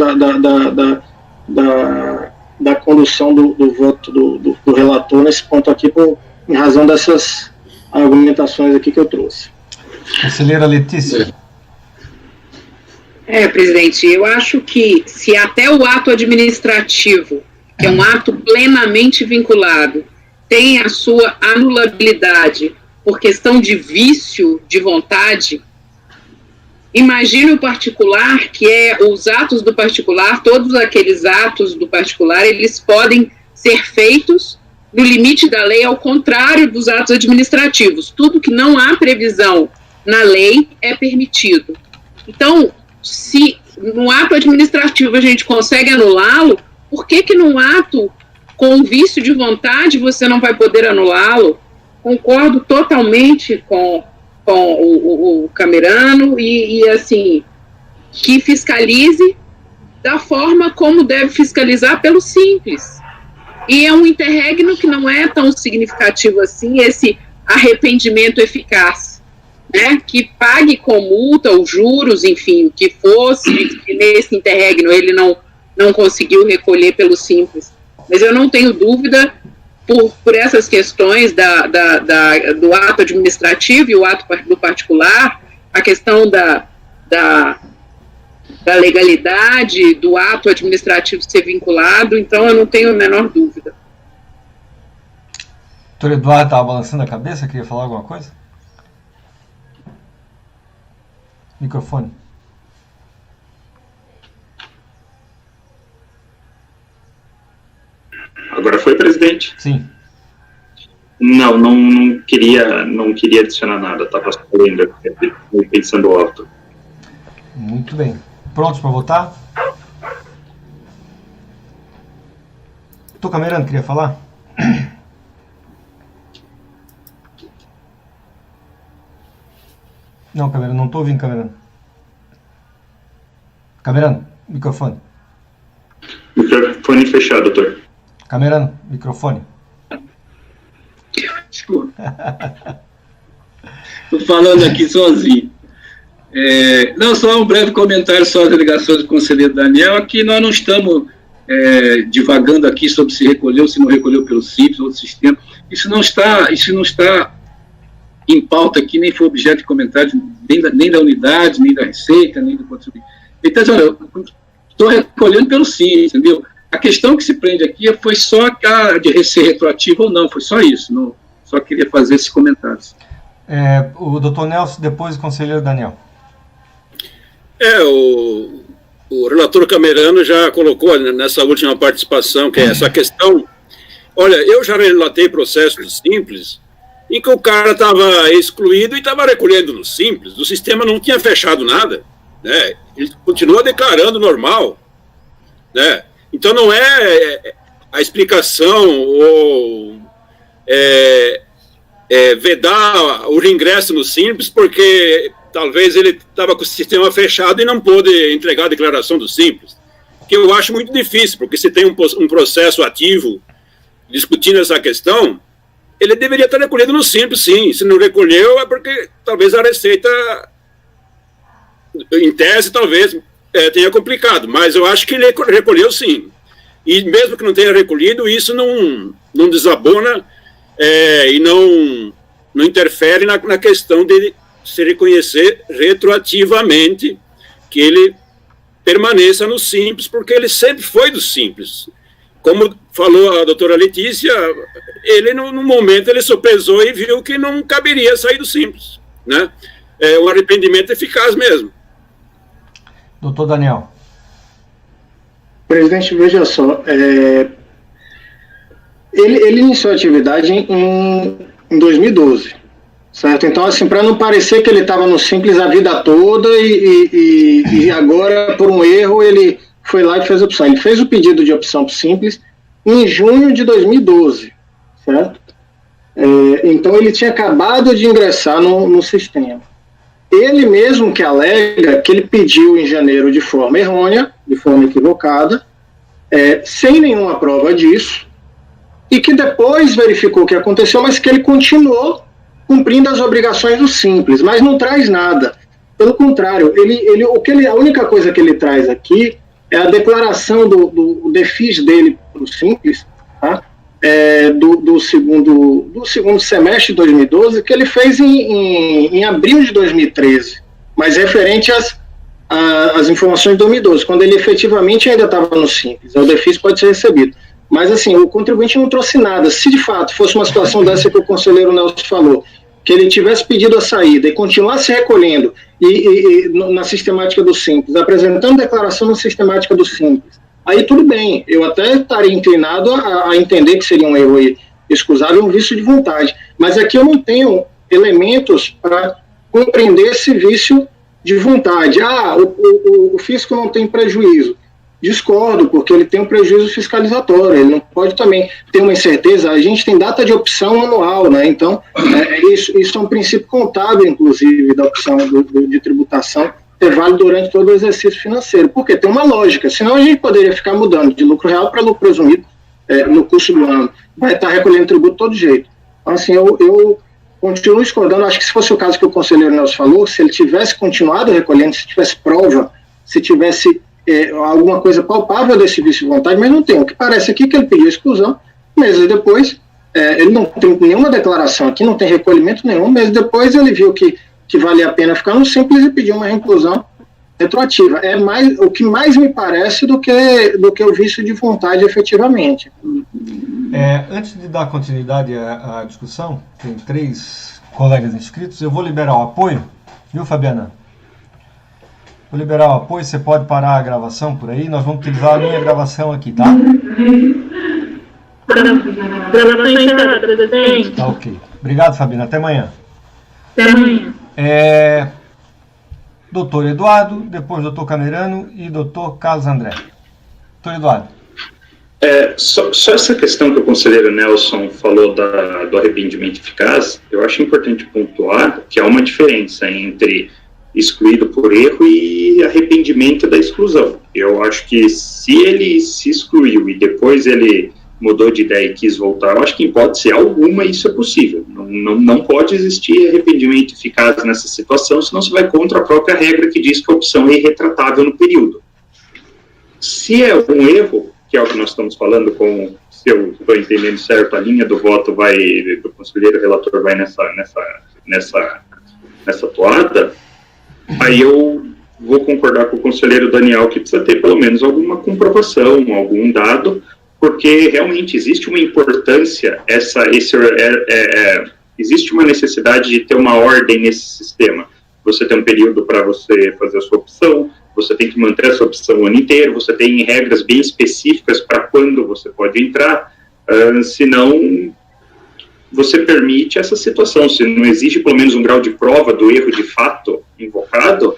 da condução do voto do relator nesse ponto aqui, em razão dessas argumentações aqui que eu trouxe. Conselheira Letícia. Presidente, eu acho que se até o ato administrativo, que é um ato plenamente vinculado, tem a sua anulabilidade por questão de vício de vontade, imagine o particular, que os atos do particular, todos aqueles atos do particular, eles podem ser feitos no limite da lei, ao contrário dos atos administrativos. Tudo que não há previsão na lei é permitido. Então, se no ato administrativo a gente consegue anulá-lo, por que num ato com vício de vontade você não vai poder anulá-lo? Concordo totalmente com o Camerano e assim, que fiscalize da forma como deve fiscalizar, pelo Simples. E é um interregno que não é tão significativo assim, esse arrependimento eficaz, né? Que pague com multa ou juros, enfim, o que fosse, que nesse interregno ele não conseguiu recolher pelo Simples. Mas eu não tenho dúvida, por essas questões do ato administrativo e o ato do particular, a questão da legalidade do ato administrativo ser vinculado, então eu não tenho a menor dúvida. Doutor Eduardo estava balançando a cabeça, queria falar alguma coisa? Microfone. Agora foi, presidente? Sim. Não queria adicionar nada, estava ainda pensando alto. Muito bem. Prontos para votar? Doutor Camerano, queria falar? Não, Camerano, não estou ouvindo, Camerano. Camerano, microfone. Microfone fechado, doutor. Camerano, microfone. Desculpa. Estou falando aqui sozinho. Não, só um breve comentário sobre as alegações do conselheiro Daniel. Aqui nós não estamos divagando aqui sobre se recolheu ou se não recolheu pelo Simples ou outro sistema. Isso não está em pauta aqui, nem foi objeto de comentário nem da unidade, nem da Receita, nem do contribuinte. Então, eu estou recolhendo pelo Simples, entendeu? A questão que se prende aqui foi só a de ser retroativo ou não, foi só isso. Não, só queria fazer esses comentários. O doutor Nelson, depois o conselheiro Daniel. O relator Camerano já colocou nessa última participação, que é essa questão. Olha, eu já relatei processos simples em que o cara estava excluído e estava recolhendo no Simples, o sistema não tinha fechado nada, né? Ele continua declarando normal, né? Então não é a explicação ou vedar o reingresso no Simples porque talvez ele estava com o sistema fechado e não pôde entregar a declaração do Simples. que eu acho muito difícil, porque se tem um processo ativo discutindo essa questão, ele deveria estar recolhido no Simples, sim. Se não recolheu, é porque talvez a Receita, em tese, talvez tenha complicado, mas eu acho que ele recolheu, sim. E mesmo que não tenha recolhido, isso não desabona e não interfere na questão de se reconhecer retroativamente que ele permaneça no Simples, porque ele sempre foi do Simples. Como falou a doutora Letícia, ele, no momento, ele sopesou e viu que não caberia sair do Simples, né? É um arrependimento eficaz mesmo. Doutor Daniel. Presidente, veja só, ele iniciou a atividade em 2012, certo? Então, assim, para não parecer que ele estava no Simples a vida toda e agora, por um erro, ele foi lá e fez a opção. Ele fez o pedido de opção para o Simples em junho de 2012, certo? Então, ele tinha acabado de ingressar no sistema. Ele mesmo que alega que ele pediu em janeiro de forma errônea, de forma equivocada, sem nenhuma prova disso, e que depois verificou o que aconteceu, mas que ele continuou cumprindo as obrigações do Simples, mas não traz nada. Pelo contrário, a única coisa que ele traz aqui é a declaração do DEFIS dele para o Simples, tá? Do segundo semestre de 2012, que ele fez em abril de 2013, mas referente às informações de 2012, quando ele efetivamente ainda estava no Simples. O DEFIS pode ser recebido. Mas, assim, o contribuinte não trouxe nada. Se, de fato, fosse uma situação dessa que o conselheiro Nelson falou, que ele tivesse pedido a saída e continuasse recolhendo na sistemática do Simples, apresentando declaração na sistemática do Simples, aí tudo bem, eu até estaria inclinado a entender que seria um erro excusável, um vício de vontade. Mas aqui eu não tenho elementos para compreender esse vício de vontade. O fisco não tem prejuízo. Discordo, porque ele tem um prejuízo fiscalizatório, ele não pode também ter uma incerteza. A gente tem data de opção anual, né? Então, isso é um princípio contábil, inclusive, da opção de tributação, ser válido durante todo o exercício financeiro, porque tem uma lógica, senão a gente poderia ficar mudando de lucro real para lucro presumido no curso do ano, vai estar recolhendo tributo de todo jeito. Então, assim, eu continuo discordando. Acho que se fosse o caso que o conselheiro Nelson falou, se ele tivesse continuado recolhendo, se tivesse prova, se tivesse alguma coisa palpável desse vício de vontade, mas não tem. O que parece aqui é que ele pediu exclusão, meses depois, ele não tem nenhuma declaração aqui, não tem recolhimento nenhum, meses depois ele viu que valia a pena ficar no Simples e pediu uma reinclusão retroativa. O que mais me parece do que o vício de vontade efetivamente. Antes de dar continuidade à discussão, tem 3 colegas inscritos, eu vou liberar o apoio, viu, Fabiana? Vou liberar o apoio, você pode parar a gravação por aí, nós vamos utilizar a minha gravação aqui, tá? Gravação encerrada, presidente. Tá, ok. Obrigado, Fabiana, até amanhã. Até amanhã. Doutor Eduardo, depois doutor Camerano e doutor Carlos André. Doutor Eduardo. Só essa questão que o conselheiro Nelson falou do arrependimento eficaz, eu acho importante pontuar que há uma diferença entre excluído por erro e arrependimento da exclusão. Eu acho que se ele se excluiu e depois ele mudou de ideia e quis voltar, eu acho que em hipótese alguma isso é possível. Não pode existir arrependimento eficaz nessa situação, senão você vai contra a própria regra que diz que a opção é irretratável no período. Se é um erro, que é o que nós estamos falando, se eu estou entendendo certo, a linha do voto do conselheiro relator vai nessa toada, aí eu vou concordar com o conselheiro Daniel que precisa ter pelo menos alguma comprovação, algum dado, porque realmente existe uma importância, existe uma necessidade de ter uma ordem nesse sistema. Você tem um período para você fazer a sua opção, você tem que manter a sua opção o ano inteiro, você tem regras bem específicas para quando você pode entrar, senão você permite essa situação. Se não exige pelo menos um grau de prova do erro de fato invocado,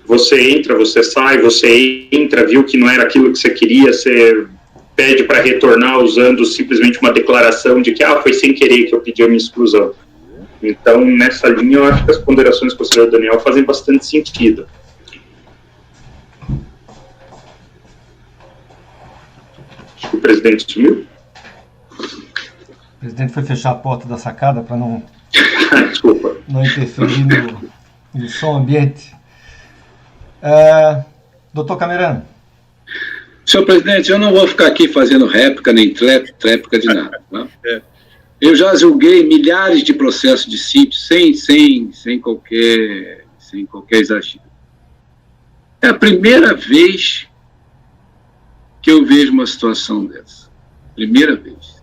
você entra, você sai, você entra, viu que não era aquilo que você queria, você pede para retornar usando simplesmente uma declaração de que foi sem querer que eu pedi a minha exclusão. Então, nessa linha, eu acho que as ponderações do conselheiro Daniel fazem bastante sentido. o presidente sumiu? O presidente foi fechar a porta da sacada para não Desculpa. não interferir no som ambiente. Doutor Camerano. Senhor presidente, eu não vou ficar aqui fazendo réplica nem tréplica de nada. Tá? Eu já julguei milhares de processos de simples sem qualquer exagero. É a primeira vez que eu vejo uma situação dessa. Primeira vez.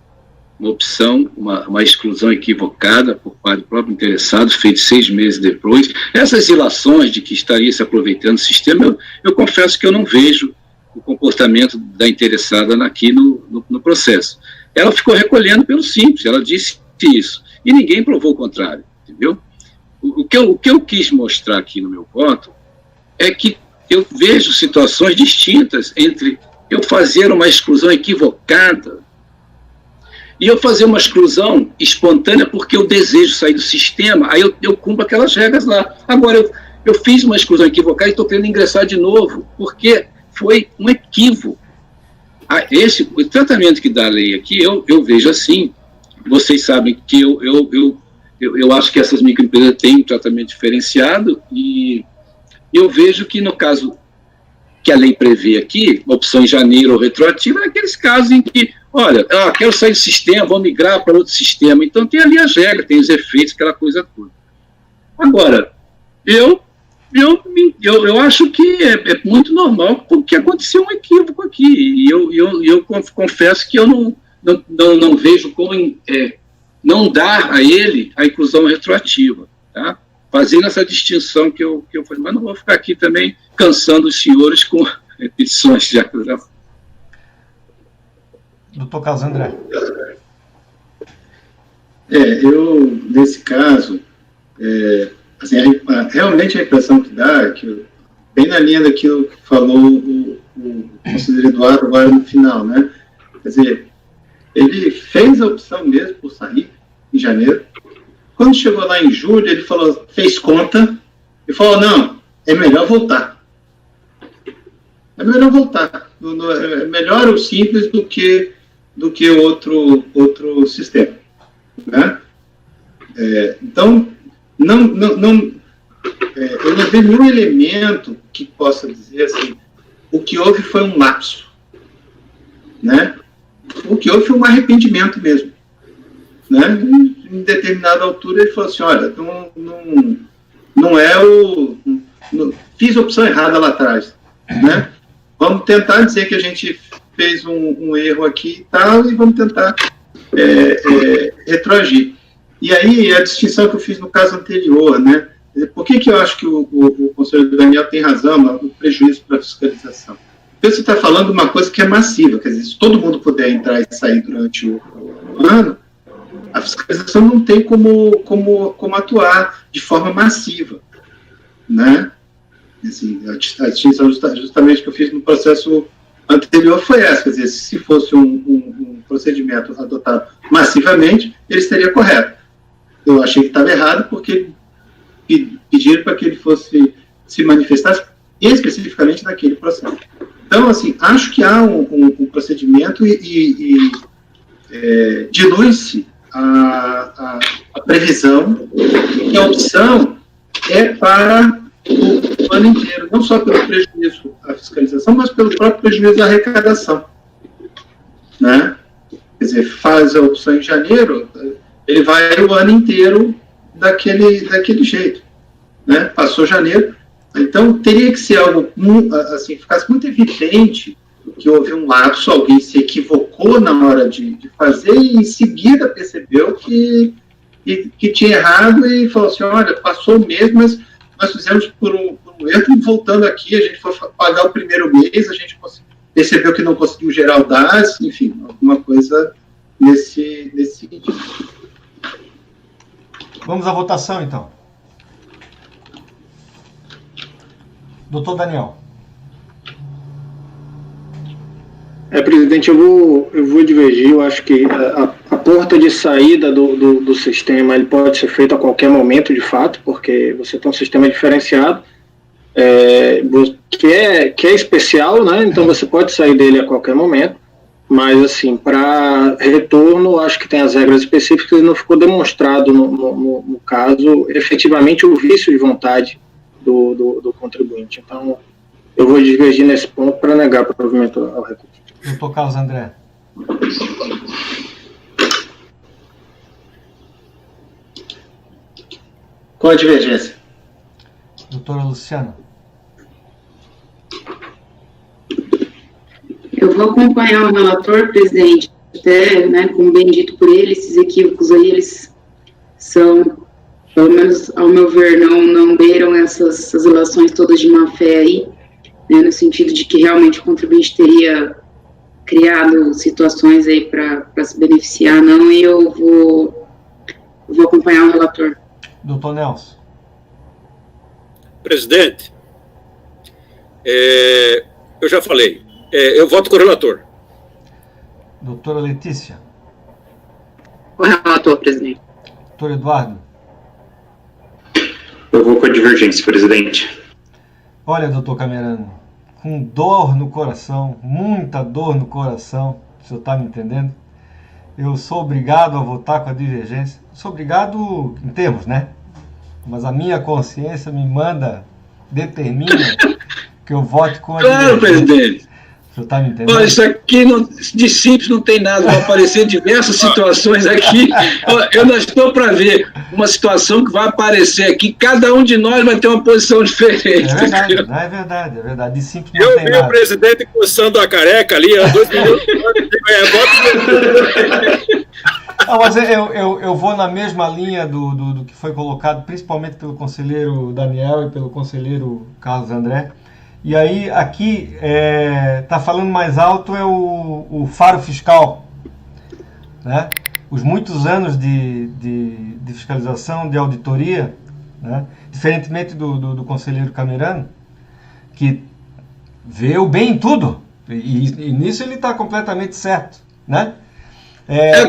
Uma opção, uma exclusão equivocada por parte do próprio interessado, feito 6 meses depois. Essas ilações de que estaria se aproveitando do sistema, eu confesso que eu não vejo o comportamento da interessada aqui no processo. Ela ficou recolhendo pelo simples, ela disse isso, e ninguém provou o contrário, entendeu? O que eu quis mostrar aqui no meu voto é que eu vejo situações distintas entre eu fazer uma exclusão equivocada e eu fazer uma exclusão espontânea porque eu desejo sair do sistema, aí eu cumpro aquelas regras lá. Agora, eu fiz uma exclusão equivocada e estou querendo ingressar de novo, porque foi um equívoco. O tratamento que dá a lei aqui, eu vejo assim. Vocês sabem que eu acho que essas microempresas têm um tratamento diferenciado e eu vejo que no caso que a lei prevê aqui, opção em janeiro ou retroativa, é aqueles casos em que, olha, quero sair do sistema, vou migrar para outro sistema. Então tem ali as regras, tem os efeitos, aquela coisa toda. Agora, eu acho que é muito normal porque aconteceu um equívoco aqui. E eu confesso que eu não vejo como não dar a ele a inclusão retroativa, tá? Fazendo essa distinção que eu falei, mas não vou ficar aqui também cansando os senhores com repetições de acusação. Doutor Carlos André. Eu, nesse caso, assim, realmente a impressão que dá é que, bem na linha daquilo que falou o conselheiro Eduardo agora no final, né? Quer dizer, ele fez a opção mesmo por sair em janeiro. Quando chegou lá em julho, ele falou, fez conta e falou, não, é melhor voltar. É melhor voltar. É melhor o simples do que outro sistema, né? Então, eu não vejo nenhum elemento que possa dizer assim, o que houve foi um lapso, né? O que houve foi um arrependimento mesmo, né? Em determinada altura ele falou assim, olha, não é fiz a opção errada lá atrás, né? Vamos tentar dizer que a gente fez um erro aqui e tal, e vamos tentar retroagir. E aí, a distinção que eu fiz no caso anterior, né? Por que eu acho que o conselheiro Daniel tem razão no prejuízo para a fiscalização? Porque você está falando uma coisa que é massiva, quer dizer, se todo mundo puder entrar e sair durante o ano, a fiscalização não tem como atuar de forma massiva, né? Assim, a distinção justamente que eu fiz no processo anterior foi essa, quer dizer, se fosse um procedimento adotado massivamente, ele estaria correto. Eu achei que estava errado porque pediram para que ele fosse se manifestasse especificamente naquele processo. Então, assim, acho que há um procedimento e dilui-se a previsão e a opção é para o ano inteiro, não só pelo prejuízo à fiscalização, mas pelo próprio prejuízo à arrecadação, né? Quer dizer, faz a opção em janeiro, ele vai o ano inteiro daquele jeito, né? Passou janeiro, então teria que ser algo, assim, ficasse muito evidente que houve um lapso, alguém se equivocou na hora de fazer e em seguida percebeu que tinha errado e falou assim, olha, passou o mês, mas nós fizemos por um erro, e voltando aqui, a gente foi pagar o primeiro mês, a gente percebeu que não conseguiu gerar o DAS, enfim, alguma coisa nesse sentido. Vamos à votação, então. Doutor Daniel. Presidente, eu vou divergir. Eu acho que a porta de saída do sistema ele pode ser feita a qualquer momento, de fato, porque você tem um sistema diferenciado, que é especial, né? Então você pode sair dele a qualquer momento, Mas, assim, para retorno, acho que tem as regras específicas e não ficou demonstrado, no caso, efetivamente o vício de vontade do contribuinte. Então, eu vou divergir nesse ponto para negar provimento ao recurso. Doutor Carlos André. Com a divergência. Doutora Luciana. Eu vou acompanhar o relator, presidente, até, né, como bem dito por ele, esses equívocos aí, eles são, pelo menos ao meu ver, não beiram essas relações todas de má fé aí, né, no sentido de que realmente o contribuinte teria criado situações aí para se beneficiar, não, e eu vou acompanhar o relator. Doutor Nelson. Presidente, eu já falei, eu voto com o relator. Doutora Letícia. O relator, presidente. Doutor Eduardo. Eu vou com a divergência, presidente. Olha, doutor Camerano, com dor no coração, muita dor no coração, o senhor está me entendendo? Eu sou obrigado a votar com a divergência. Sou obrigado em termos, né? Mas a minha consciência me manda, determina que eu vote com a divergência. Claro, presidente. O senhor está me entendendo? Olha, isso aqui de simples não tem nada, vai aparecer diversas situações aqui. Eu não estou para ver uma situação que vai aparecer aqui, cada um de nós vai ter uma posição diferente. É verdade, é verdade, é verdade. De simples não Eu tem vi nada. o presidente coçando a careca ali há 2 minutos. Voto. Não, mas eu vou na mesma linha do que foi colocado, principalmente pelo conselheiro Daniel e pelo conselheiro Carlos André. E aí, aqui, está falando mais alto é o faro fiscal, né? Os muitos anos de fiscalização, de auditoria, né? Diferentemente do conselheiro Camerano, que vê o bem em tudo, e nisso ele está completamente certo, né?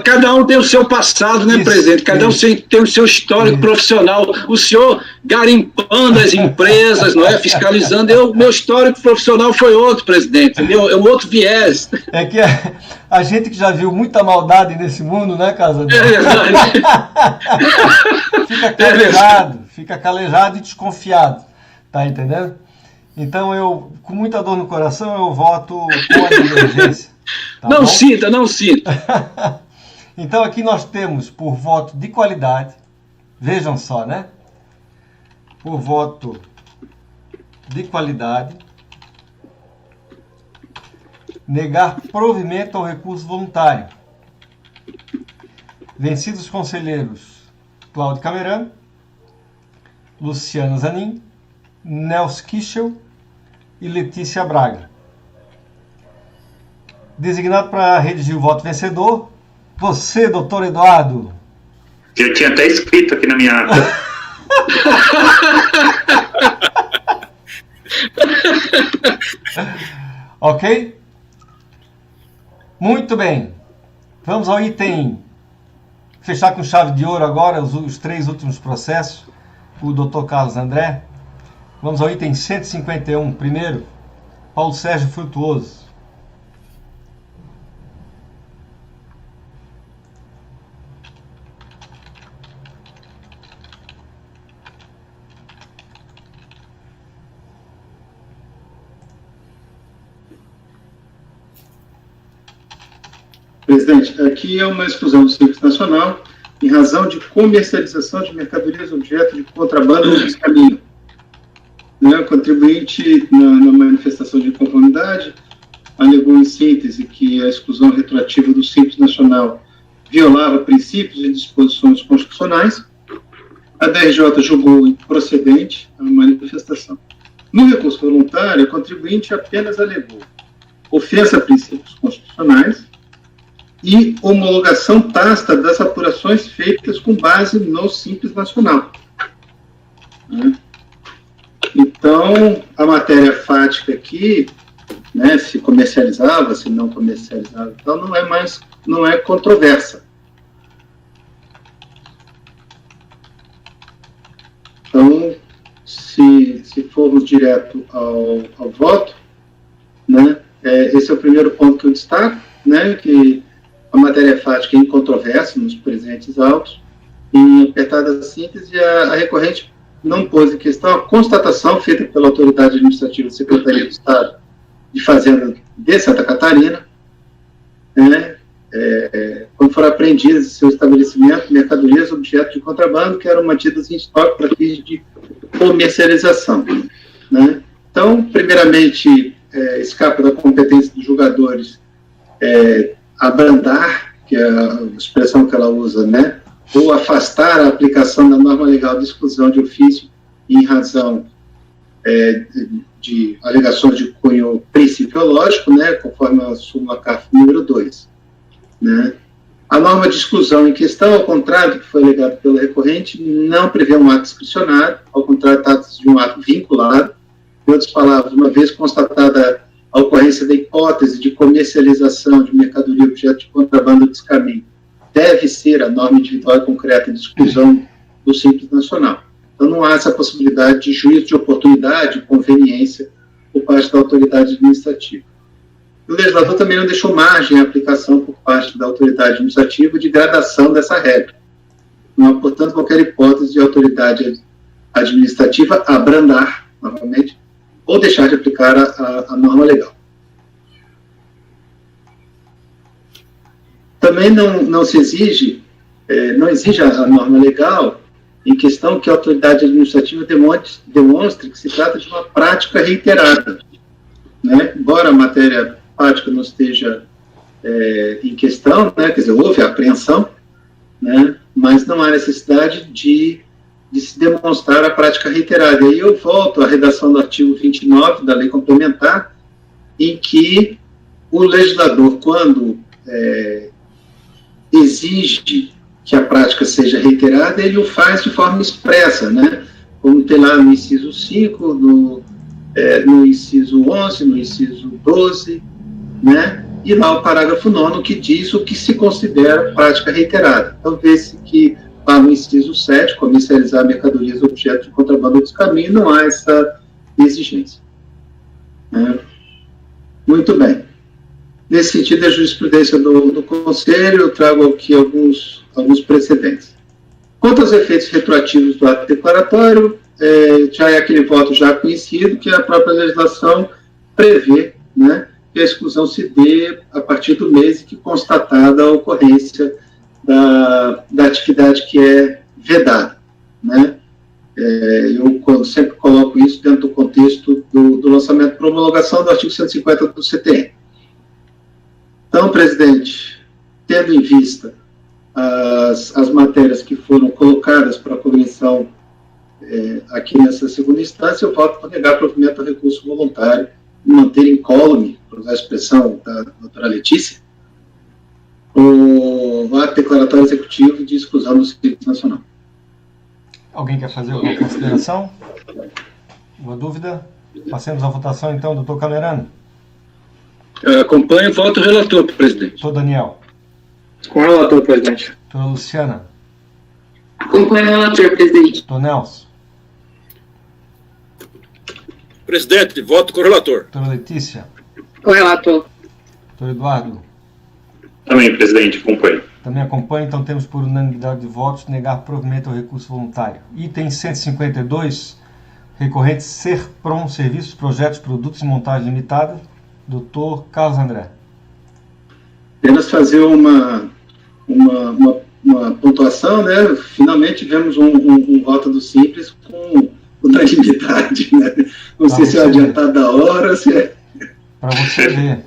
Cada um tem o seu passado, né, presidente? Cada um tem o seu histórico profissional. O senhor garimpando as empresas, não é? Fiscalizando. Meu histórico profissional foi outro, presidente. É um outro viés. É que a gente que já viu muita maldade nesse mundo, né, Casa? É verdade. Fica calejado e desconfiado. Tá entendendo? Então, eu, com muita dor no coração, eu voto com a divergência. Tá não bom? sinta, não sinta. Então aqui nós temos por voto de qualidade, vejam só, né? Por voto de qualidade, negar provimento ao recurso voluntário. Vencidos os conselheiros Cláudio Camerano, Luciano Zanin, Nelson Kischel e Letícia Braga. Designado para redigir o voto vencedor, você, doutor Eduardo. Eu tinha até escrito aqui na minha ata. Ok? Muito bem. Vamos ao item. Fechar com chave de ouro agora os 3 últimos processos. O doutor Carlos André. Vamos ao item 151. Primeiro, Paulo Sérgio Frutuoso. Presidente, aqui é uma exclusão do Simples Nacional em razão de comercialização de mercadorias objeto de contrabando no caminho. Né, o contribuinte, na manifestação de conformidade, alegou em síntese que a exclusão retroativa do Simples Nacional violava princípios e disposições constitucionais. A DRJ julgou improcedente a manifestação. No recurso voluntário, o contribuinte apenas alegou ofensa a princípios constitucionais e homologação tácita das apurações feitas com base no Simples Nacional. Então, a matéria fática aqui, né, se comercializava, se não comercializava, então não é controversa. Então, se formos direto ao voto, né, esse é o primeiro ponto que eu destaco. né, que a matéria fática é incontroversa nos presentes autos. Em apertada síntese, a recorrente não pôs em questão a constatação feita pela autoridade administrativa da Secretaria de Estado de Fazenda de Santa Catarina, né, quando foram apreendidas em seu estabelecimento mercadorias objeto de contrabando que eram mantidas em estoque para fins de comercialização, né. Então, primeiramente, escapa da competência dos julgadores abrandar, que é a expressão que ela usa, né, ou afastar a aplicação da norma legal de exclusão de ofício em razão de alegações de cunho principiológico, né, conforme a súmula CARF número 2. Né. A norma de exclusão em questão, ao contrário do que foi alegado pelo recorrente, não prevê um ato discricionário, ao contrário, trata-se de um ato vinculado. Em outras palavras, uma vez constatada a ocorrência da hipótese de comercialização de mercadoria objeto de contrabando ou descaminho, deve ser a norma individual e concreta de exclusão do Simples Nacional. Então, não há essa possibilidade de juízo de oportunidade e conveniência por parte da autoridade administrativa. O legislador também não deixou margem à aplicação por parte da autoridade administrativa de gradação dessa regra. Não há, portanto, qualquer hipótese de autoridade administrativa abrandar, novamente, ou deixar de aplicar a norma legal. Também não exige a norma legal em questão que a autoridade administrativa demonstre que se trata de uma prática reiterada. Né? Embora a matéria prática não esteja em questão, né? Quer dizer, houve a apreensão, né? Mas não há necessidade de se demonstrar a prática reiterada. E aí eu volto à redação do artigo 29 da Lei Complementar, em que o legislador, quando exige que a prática seja reiterada, ele o faz de forma expressa, né? Como tem lá no inciso 5, no inciso 11, no inciso 12, né? E lá o parágrafo 9º que diz o que se considera prática reiterada. Então, vê-se que lá no inciso 7, comercializar mercadorias objeto de contrabando ou descaminho, não há essa exigência. Né? Muito bem. Nesse sentido, a jurisprudência do Conselho, eu trago aqui alguns precedentes. Quanto aos efeitos retroativos do ato declaratório, já é aquele voto já conhecido, que a própria legislação prevê, né, que a exclusão se dê a partir do mês em que constatada a ocorrência da atividade que é vedada. Né? Eu sempre coloco isso dentro do contexto do lançamento por homologação do artigo 150 do CTN. Então, presidente, tendo em vista as matérias que foram colocadas para cognição aqui nessa segunda instância, eu voto por negar provimento ao recurso voluntário e manter incólume, para usar a expressão da doutora Letícia, o ato declaratório executivo de exclusão do Simples Nacional. Alguém quer fazer alguma consideração? Uma dúvida? Passemos à votação, então, doutor Camerano. Acompanho o voto do relator, presidente. Doutor Daniel. Com o relator, presidente. Doutora Luciana. Acompanho o relator, presidente. Doutor Nelson. Presidente, voto com o relator. Doutora Letícia. Com o relator. Doutor Eduardo. Também, presidente, acompanho. Também acompanho, então temos por unanimidade de votos negar provimento ao recurso voluntário. Item 152, recorrente Serprom Serviços, Projetos, Produtos e Montagem Limitada. Doutor Carlos André. Apenas fazer uma pontuação, né? Finalmente tivemos um voto do Simples com unanimidade, né? Não sei se é adiantado da hora, se é... Para você ver.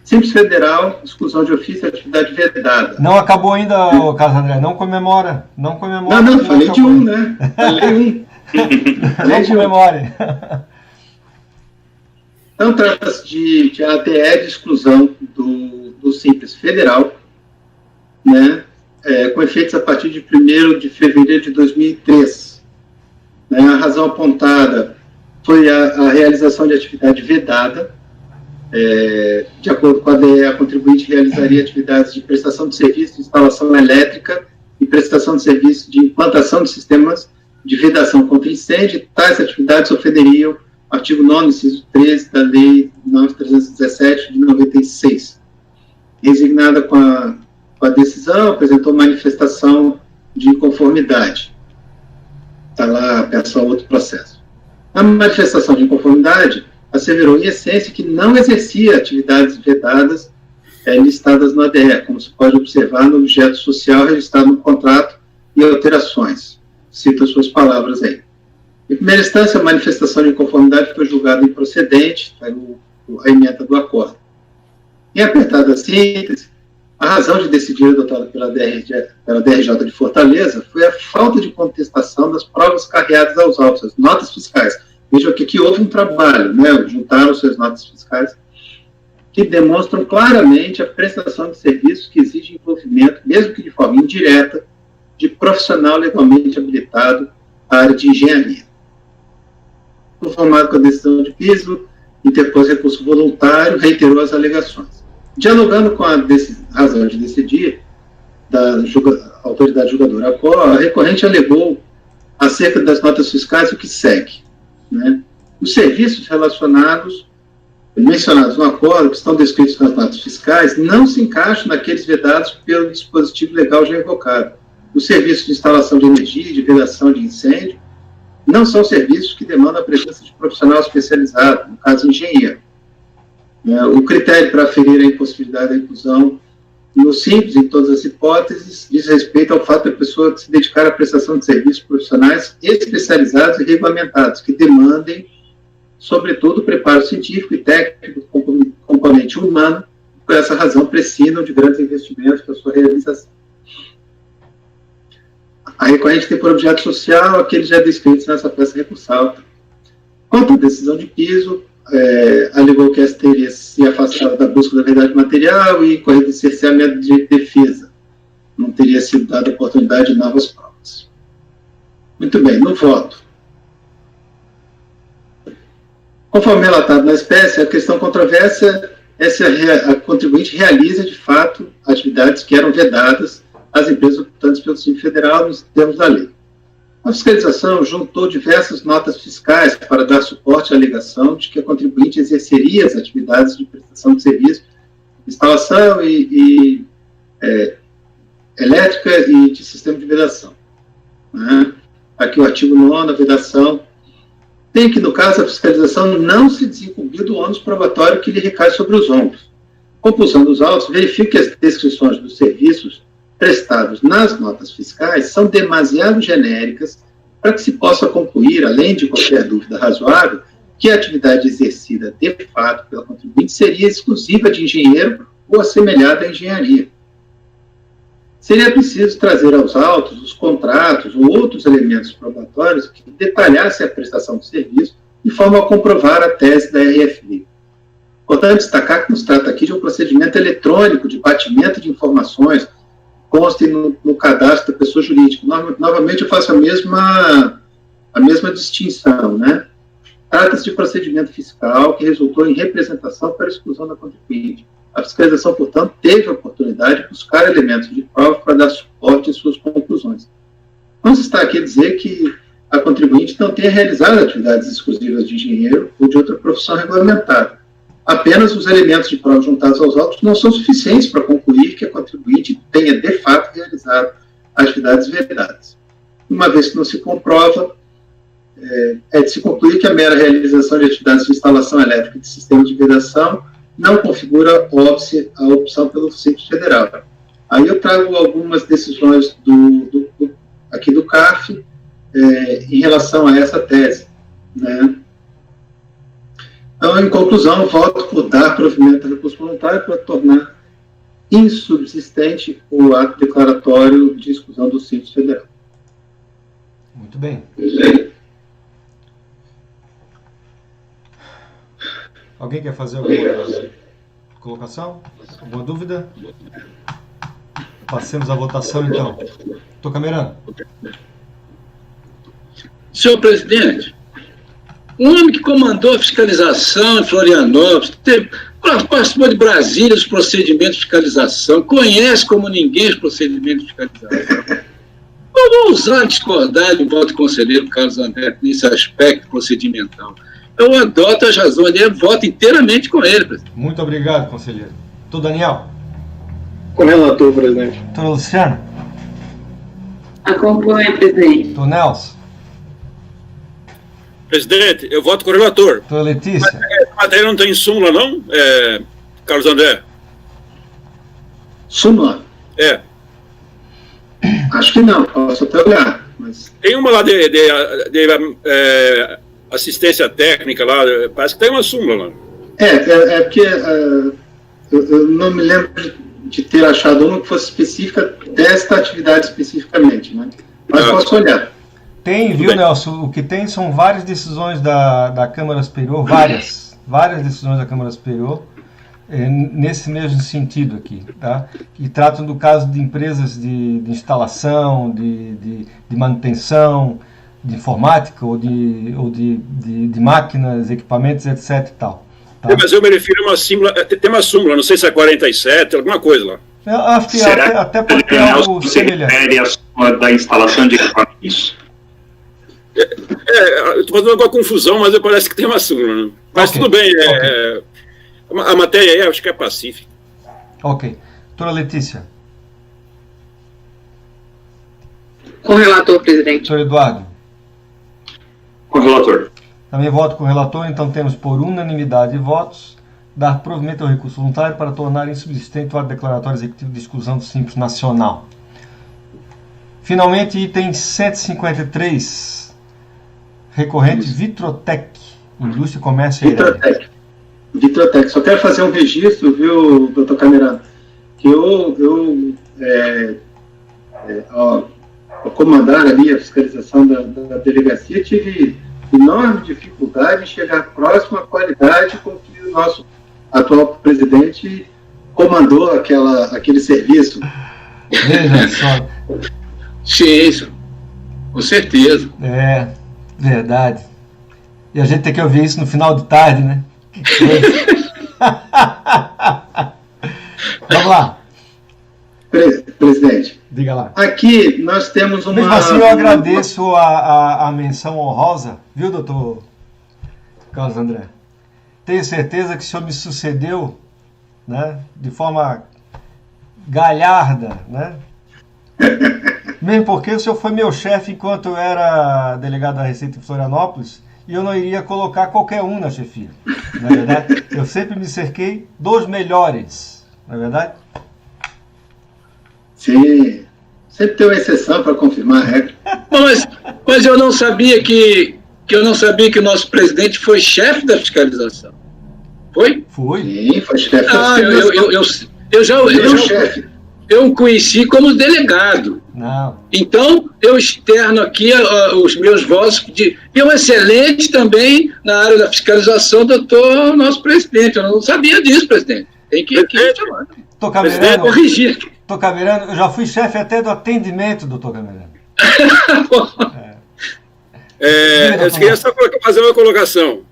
Simples Federal, exclusão de ofício e atividade vedada. Não acabou ainda, Carlos André, não comemora. Não, falei de um, né? Falei um. Não comemore. Então, trata-se de ADE de exclusão do Simples Federal, né, com efeitos a partir de 1º de fevereiro de 2003. Né, a razão apontada foi a realização de atividade vedada. De acordo com a ADE, a contribuinte realizaria atividades de prestação de serviço de instalação elétrica e prestação de serviço de implantação de sistemas de vedação contra incêndio. Tais atividades ofenderiam artigo 9º, inciso 13 da Lei 9317 de 96. Resignada com a decisão, apresentou manifestação de inconformidade. Está lá, peça outro processo. Na manifestação de inconformidade, asseverou em essência que não exercia atividades vedadas listadas no ADE, como se pode observar no objeto social registrado no contrato e alterações. Cito as suas palavras aí. Em primeira instância, a manifestação de inconformidade foi julgada improcedente, a emenda do acordo. Em apertada síntese, a razão de decidir adotada pela DRJ de Fortaleza foi a falta de contestação das provas carreadas aos autos, as notas fiscais. Vejam aqui que houve um trabalho, né? Juntaram-se as notas fiscais, que demonstram claramente a prestação de serviços que exige envolvimento, mesmo que de forma indireta, de profissional legalmente habilitado à área de engenharia. Conformado com a decisão de piso, interpôs recurso voluntário, reiterou as alegações. Dialogando com a razão de decidir da autoridade julgadora, a recorrente alegou acerca das notas fiscais o que segue, né? Os serviços mencionados no acordo, que estão descritos nas notas fiscais, não se encaixam naqueles vedados pelo dispositivo legal já invocado. Os serviços de instalação de energia e de vedação de incêndio não são serviços que demandam a presença de profissional especializado, no caso, engenheiro. O critério para aferir a impossibilidade da inclusão no simples, em todas as hipóteses, diz respeito ao fato da pessoa se dedicar à prestação de serviços profissionais especializados e regulamentados, que demandem, sobretudo, preparo científico e técnico, componente humano, e por essa razão precisam de grandes investimentos para sua realização. A recorrente tem por objeto social aqueles já descritos nessa peça recursal. Quanto à decisão de piso, alegou que essa teria se afastado da busca da verdade material e corrido de cerceamento de defesa. Não teria sido dada oportunidade de novas provas. Muito bem, no voto. Conforme relatado na espécie, a questão controversa é se a contribuinte realiza, de fato, atividades que eram vedadas às empresas optantes pelo Simples Federal nos termos da lei. A fiscalização juntou diversas notas fiscais para dar suporte à alegação de que a contribuinte exerceria as atividades de prestação de serviço, instalação elétrica e de sistema de vedação. Né? Aqui o artigo 9º, a vedação, tem que, no caso, a fiscalização não se desincumbir do ônus probatório que lhe recai sobre os ombros. Compulsão dos autos, verifique que as descrições dos serviços prestados nas notas fiscais são demasiado genéricas para que se possa concluir, além de qualquer dúvida razoável, que a atividade exercida de fato pela contribuinte seria exclusiva de engenheiro ou assemelhada à engenharia. Seria preciso trazer aos autos os contratos ou outros elementos probatórios que detalhassem a prestação do serviço de forma a comprovar a tese da RFV. Importante destacar que nos trata aqui de um procedimento eletrônico de batimento de informações constem no cadastro da pessoa jurídica. Novamente, eu faço a mesma distinção, né? Trata-se de procedimento fiscal que resultou em representação para exclusão da contribuinte. A fiscalização, portanto, teve a oportunidade de buscar elementos de prova para dar suporte às suas conclusões. Não se está aqui a dizer que a contribuinte não tenha realizado atividades exclusivas de engenheiro ou de outra profissão regulamentada. Apenas os elementos de prova juntados aos autos não são suficientes para concluir que a contribuinte tenha, de fato, realizado atividades vedadas. Uma vez que não se comprova, é de se concluir que a mera realização de atividades de instalação elétrica de sistemas de vedação não configura óbice a opção pelo Simples Federal. Aí eu trago algumas decisões aqui do CARF em relação a essa tese, né? Então, em conclusão, voto por dar provimento ao recurso voluntário para tornar insubsistente o ato declaratório de exclusão do Simples Federal. Muito bem. Alguém quer fazer alguma colocação? Alguma dúvida? Passemos à votação, então. Doutor Camerano. Senhor presidente, o homem que comandou a fiscalização em Florianópolis, participou de Brasília os procedimentos de fiscalização, conhece como ninguém os procedimentos de fiscalização. Eu vou usar discordar do voto do conselheiro Carlos André nesse aspecto procedimental. eu adoto as razões dele, voto inteiramente com ele, presidente. Muito obrigado, conselheiro. Doutor Daniel. Com o relator, presidente. Doutora Luciana. Acompanhe, presidente. Doutor Nelson. Presidente, eu voto com o relator. Doutora Letícia. A matéria não tem súmula, não? Carlos André? Súmula? Acho que não, posso até olhar. Mas... Tem uma lá de assistência técnica lá, parece que tem uma súmula lá. É porque eu não me lembro de ter achado uma que fosse específica desta atividade especificamente, né? Mas posso olhar. Tem, viu, Nelson? O que tem são várias decisões da Câmara Superior, várias decisões da Câmara Superior, nesse mesmo sentido aqui, tá? Que tratam do caso de empresas de instalação, de manutenção, de informática ou de máquinas, equipamentos, etc. e tal. Tá? Mas eu me refiro a uma súmula, tem uma súmula, não sei se é 47, alguma coisa lá. Eu acho que até pode ter algo semelhante. Da instalação de equipamentos? Eu estou fazendo alguma confusão, mas parece que tem uma súmula. Né? Mas Okay. Tudo bem, a matéria aí acho que é pacífica. Ok. Doutora Letícia. Com o relator, presidente. Doutor Eduardo. Com o relator. Também voto com o relator, então temos por unanimidade de votos dar provimento ao recurso voluntário para tornar insubsistente o ato declaratório executivo de exclusão do Simples Nacional. Finalmente, item 153, recorrente Vitrotec, Indústria e Comércio Aéreo. Vitrotec. Só quero fazer um registro, viu, doutor Camerano, que ao comandar ali a fiscalização da delegacia, tive enorme dificuldade em chegar próximo à qualidade com que o nosso atual presidente comandou aquele serviço. Veja só. Sim, com certeza. É, verdade. E a gente tem que ouvir isso no final de tarde, né? Que coisa. Vamos lá. Presidente. Diga lá. Aqui nós temos uma... Mesmo assim, eu agradeço a menção honrosa, viu, doutor Carlos André? Tenho certeza que o senhor me sucedeu, né, de forma galharda, né? Mesmo porque o senhor foi meu chefe enquanto eu era delegado da Receita em Florianópolis e eu não iria colocar qualquer um na chefia, não é verdade? Eu sempre me cerquei dos melhores, não é verdade? Sim, sempre tem uma exceção para confirmar a regra. Mas eu não sabia que o nosso presidente foi chefe da fiscalização. Foi? Foi. Sim, foi chefe da fiscalização. Eu o conheci como delegado. Não. Então, eu externo aqui os meus votos de um excelente também na área da fiscalização, doutor nosso presidente. Eu não sabia disso, presidente. Tem que chamar. Tô Camerano, corrigir. Tô Camerano, eu já fui chefe até do atendimento, doutor Camerano. Eu queria só fazer uma colocação.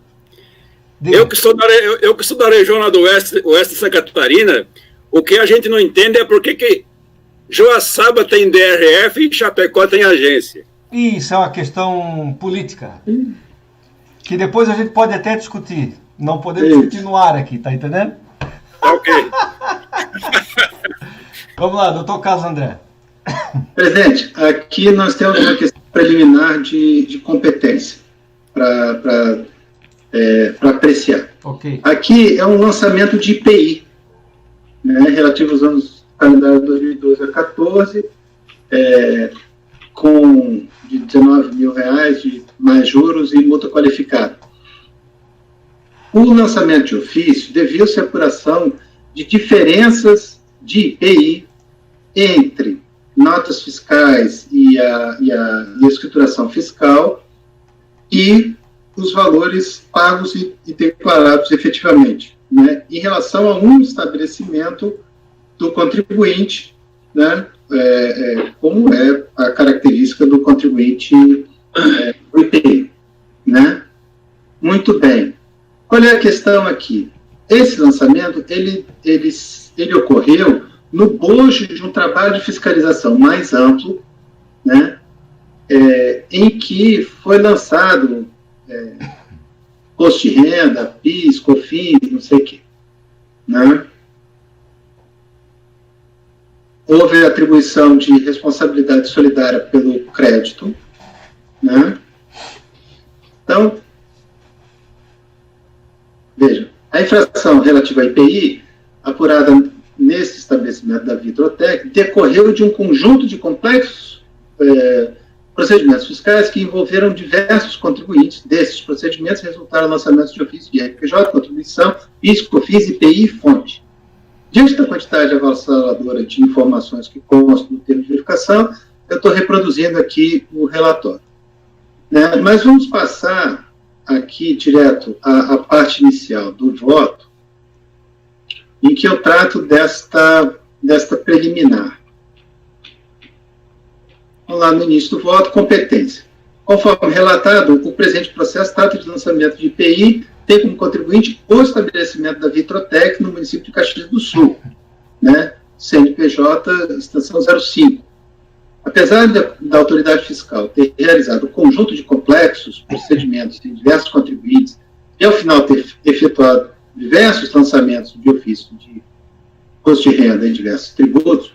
Eu que sou da região do oeste de Santa Catarina, o que a gente não entende é por que Joaçaba tem DRF e Chapecó tem agência. Isso é uma questão política, que depois a gente pode até discutir. Não podemos discutir no ar aqui, tá entendendo? Ok. Vamos lá, doutor Carlos André. Presidente, aqui nós temos uma questão preliminar de competência para apreciar. Ok. Aqui é um lançamento de IPI, né, relativo aos anos calendário 2012 a 2014, com de R$19 mil de mais juros e multa qualificada. O lançamento de ofício devia-se à apuração de diferenças de IPI entre notas fiscais e a escrituração fiscal e os valores pagos e declarados efetivamente, né, em relação a um estabelecimento do contribuinte, né, como é a característica do contribuinte do IPI, né? Muito bem. Qual é a questão aqui? Esse lançamento, ele ocorreu no bojo de um trabalho de fiscalização mais amplo, né, em que foi lançado imposto de renda, PIS, COFINS, não sei o quê. Né? Houve a atribuição de responsabilidade solidária pelo crédito. Né? Então, veja, a infração relativa à IPI, apurada nesse estabelecimento da Vitrotec, decorreu de um conjunto de complexos procedimentos fiscais que envolveram diversos contribuintes. Desses procedimentos resultaram lançamentos de ofício de RPJ, contribuição, PIS, COFINS, IPI e fonte. Diante da quantidade avassaladora de informações que constam no termo de verificação, eu estou reproduzindo aqui o relatório. Né? Mas vamos passar aqui direto à parte inicial do voto, em que eu trato desta preliminar. Vamos lá no início do voto, competência. Conforme relatado, o presente processo trata de lançamento de IPI, tem como contribuinte o estabelecimento da Vitrotec no município de Caxias do Sul, né? CNPJ, extensão 05. Apesar da autoridade fiscal ter realizado um conjunto de complexos procedimentos em diversos contribuintes e, ao final, ter efetuado diversos lançamentos de ofício de imposto de renda em diversos tributos,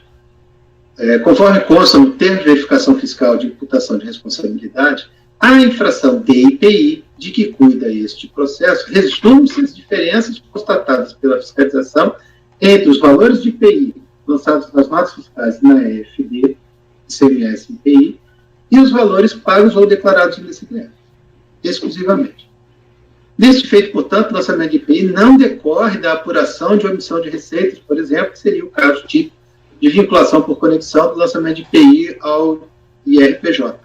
conforme consta no termo de verificação fiscal de imputação de responsabilidade, a infração de IPI, de que cuida este processo, resume-se as diferenças constatadas pela fiscalização entre os valores de IPI lançados nas notas fiscais na EFD, ICMS e IPI, e os valores pagos ou declarados no ICMS, exclusivamente. Neste feito, portanto, o lançamento de IPI não decorre da apuração de omissão de receitas, por exemplo, que seria o caso de vinculação por conexão do lançamento de IPI ao IRPJ.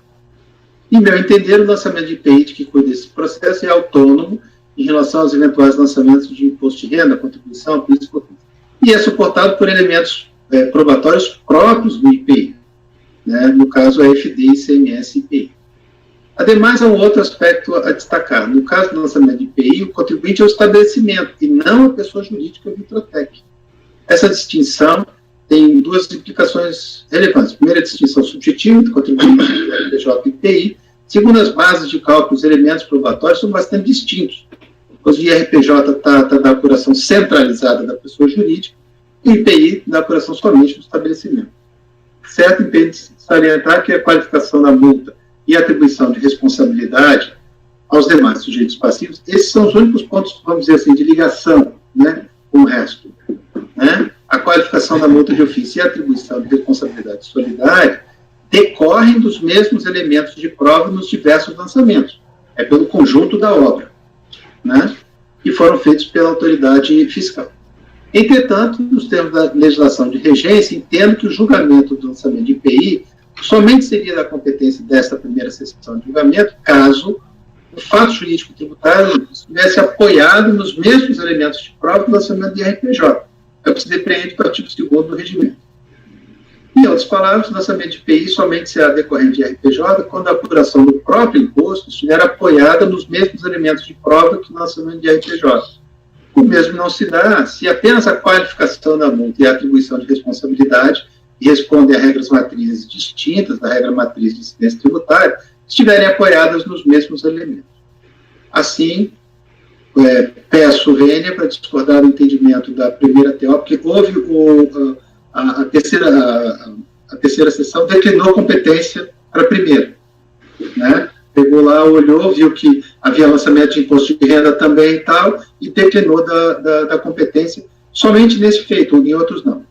Em meu entender, o lançamento de IPI de que cuida desse processo é autônomo em relação aos eventuais lançamentos de imposto de renda, contribuição, PIS e COFINS, e é suportado por elementos probatórios próprios do IPI, né? No caso, a FD, ICMS e IPI. Ademais, há um outro aspecto a destacar. No caso do lançamento de IPI, o contribuinte é o estabelecimento e não a pessoa jurídica Vitrotec. Essa distinção tem duas implicações relevantes. Primeiro, a distinção subjetiva do contribuinte RPJ e IPI. Segundo, as bases de cálculo, os elementos probatórios são bastante distintos. Os IRPJ está da apuração centralizada da pessoa jurídica e o IPI da apuração somente do estabelecimento. Certo, impede salientar que a qualificação da multa e a atribuição de responsabilidade aos demais sujeitos passivos, esses são os únicos pontos, vamos dizer assim, de ligação, né, com o resto. Né? A qualificação da multa de ofício e a atribuição de responsabilidade solidária decorrem dos mesmos elementos de prova nos diversos lançamentos. É pelo conjunto da obra, né, que foram feitos pela autoridade fiscal. Entretanto, nos termos da legislação de regência, entendo que o julgamento do lançamento de IPI somente seria da competência desta primeira sessão de julgamento, caso o fato jurídico tributário estivesse apoiado nos mesmos elementos de prova do lançamento de RPJ, é o que se depreende do artigo 2º do regimento. Em outras palavras, o lançamento de IPI somente será decorrente de RPJ quando a apuração do próprio imposto estiver apoiada nos mesmos elementos de prova que o lançamento de RPJ. O mesmo não se dá se apenas a qualificação da multa e a atribuição de responsabilidade respondem a regras matrizes distintas da regra matriz de incidência tributária, estiverem apoiadas nos mesmos elementos. Assim, peço vênia para discordar do entendimento da primeira TO, porque houve a terceira sessão declinou competência para a primeira, né? Pegou lá, olhou, viu que havia lançamento de imposto de renda também e tal, e declinou da competência somente nesse feito, em outros não.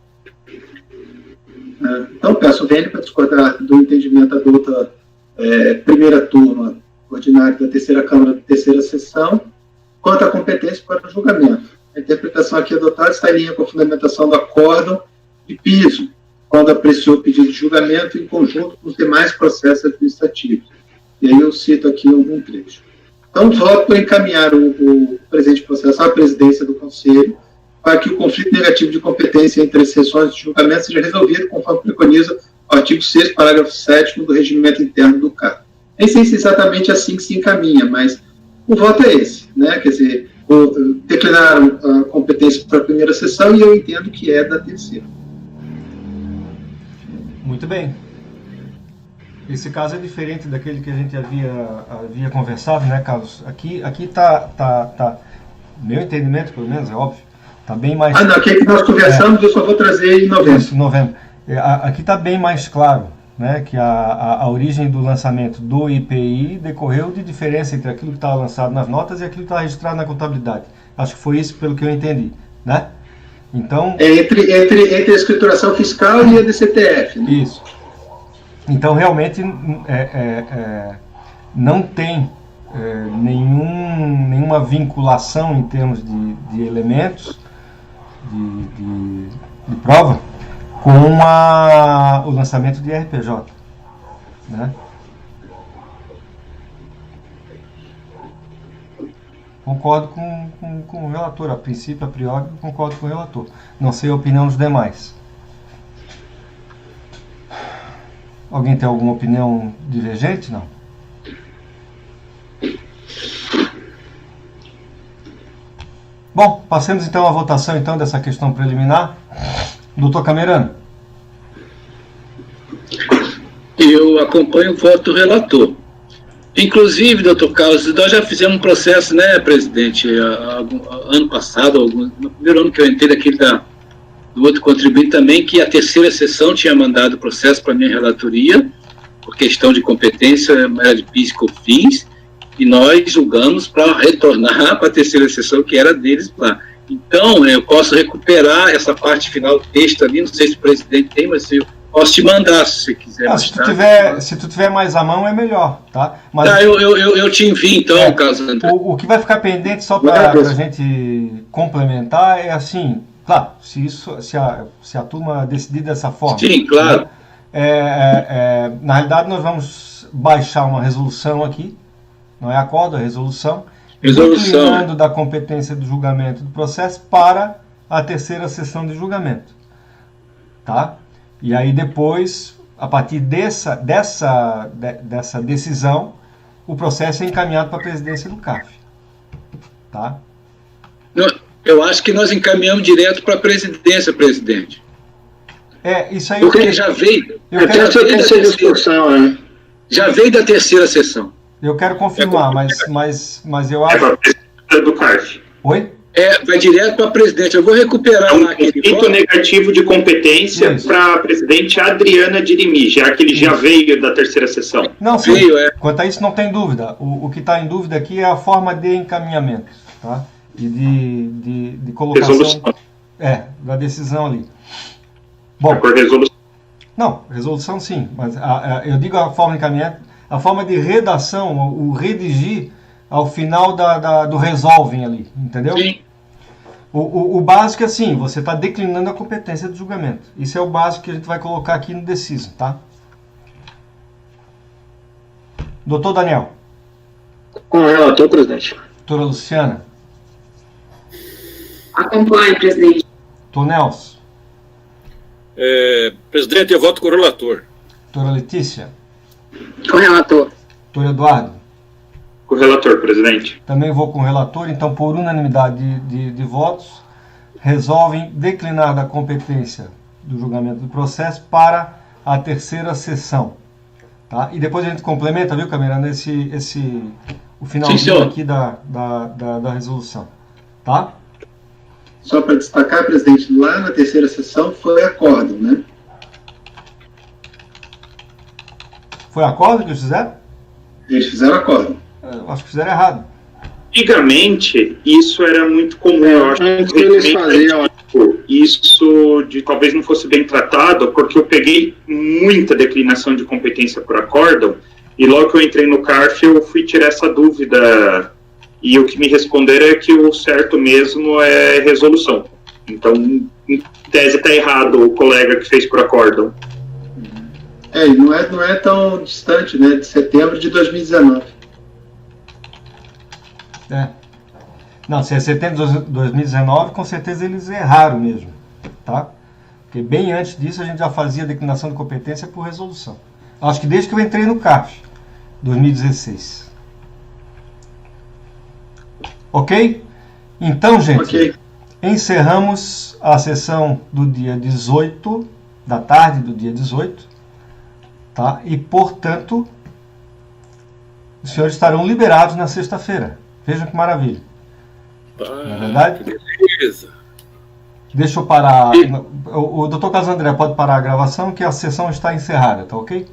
Então, peço vênia para discordar do entendimento da outra primeira turma ordinária da terceira Câmara da terceira sessão, quanto à competência para o julgamento. A interpretação aqui adotada está em linha com a fundamentação do acórdão de piso, quando apreciou o pedido de julgamento em conjunto com os demais processos administrativos. E aí eu cito aqui um trecho. Então, voto por encaminhar o presente processo à presidência do Conselho para que o conflito negativo de competência entre as sessões de julgamento seja resolvido conforme preconiza o artigo 6º, parágrafo 7º do regimento interno do CAR. Nem sei se é exatamente assim que se encaminha, mas o voto é esse, né? Quer dizer, declinaram a competência para a primeira sessão e eu entendo que é da terceira. Muito bem. Esse caso é diferente daquele que a gente havia conversado, né, Carlos? Aqui tá, meu entendimento, pelo menos, é óbvio, tá bem mais... Não, aquele que nós conversamos, eu só vou trazer em novembro. Isso, novembro. Aqui está bem mais claro, né, que a origem do lançamento do IPI decorreu de diferença entre aquilo que estava lançado nas notas e aquilo que está registrado na contabilidade. Acho que foi isso pelo que eu entendi, né? Então... Entre a escrituração fiscal e a DCTF. Né? Isso. Então, realmente, não tem nenhuma vinculação em termos de elementos de prova com o lançamento de RPJ, né? Concordo com o relator, a princípio, a priori, concordo com o relator. Não sei a opinião dos demais. Alguém tem alguma opinião divergente? Não. Bom, passemos então à votação então dessa questão preliminar. Doutor Camerano. Eu acompanho o voto do relator. Inclusive, doutor Carlos, nós já fizemos um processo, né, presidente, ano passado, no primeiro ano que eu entrei daquele do outro contribuinte também, que a terceira sessão tinha mandado o processo para a minha relatoria, por questão de competência, era de PIS e COFINS, e nós julgamos para retornar para a terceira sessão, que era deles lá. Então, eu posso recuperar essa parte final do texto ali, não sei se o presidente tem, mas eu posso te mandar, se você quiser. Se tu tiver mais à mão, é melhor, tá? Mas, tá, eu te envio, então, caso André. O que vai ficar pendente, só para a gente complementar, é assim, claro, se a turma decidir dessa forma. Sim, claro. Né, na realidade, nós vamos baixar uma resolução aqui, não é acordo, é resolução, declinando da competência do julgamento do processo para a terceira sessão de julgamento, tá? E aí depois, a partir dessa decisão, o processo é encaminhado para a presidência do CAF, tá? Eu acho que nós encaminhamos direto para a presidência, presidente. Isso aí... Porque já veio... Já veio da terceira sessão. Eu quero confirmar, mas eu acho... É para a presidência do CAF. Oi? Vai direto para a presidente. Eu vou recuperar lá aquele conflito negativo de competência para a presidente Adriana Dirimi, já que ele já veio da terceira sessão. Não, sim. Quanto a isso, não tem dúvida. O que está em dúvida aqui é a forma de encaminhamento, tá? E de colocação... Resolução. Da decisão ali. Bom, por resolução. Não, resolução sim, mas eu digo a forma de encaminhamento, a forma de redação, o redigir ao final do resolvem ali, entendeu? Sim. O básico é assim, você está declinando a competência do julgamento. Isso é o básico que a gente vai colocar aqui no deciso, tá? Doutor Daniel. Com o relator, presidente. Doutora Luciana. Acompanhe, presidente. Doutor Nelson. Presidente, eu voto com o relator. Doutora Letícia. Com o relator. Doutor Eduardo. Com o relator, presidente. Também vou com o relator, então por unanimidade de votos, resolvem declinar da competência do julgamento do processo para a terceira sessão. Tá? E depois a gente complementa, viu, Camerano, o finalzinho aqui da resolução. Tá? Só para destacar, presidente, lá na terceira sessão foi acórdão, né? Foi acórdão que eles fizeram? Eles fizeram acórdão. Eu acho que fizeram errado. Antigamente, isso era muito comum. Eu acho que eles faziam isso talvez não fosse bem tratado, porque eu peguei muita declinação de competência por acórdão, e logo que eu entrei no CARF, eu fui tirar essa dúvida, e o que me responderam é que o certo mesmo é resolução. Então, em tese, está errado o colega que fez por acórdão. E não é tão distante, né? De setembro de 2019. Não, se é setembro de 2019, com certeza eles erraram mesmo, tá? Porque bem antes disso a gente já fazia declinação de competência por resolução. Acho que desde que eu entrei no CAF, 2016. Ok? Então, gente, encerramos a sessão do dia 18, da tarde do dia 18, tá? E, portanto, os senhores estarão liberados na sexta-feira. Vejam que maravilha. Não é verdade? Que beleza. Deixa eu parar. O Dr. Carlos André pode parar a gravação, que a sessão está encerrada, tá ok?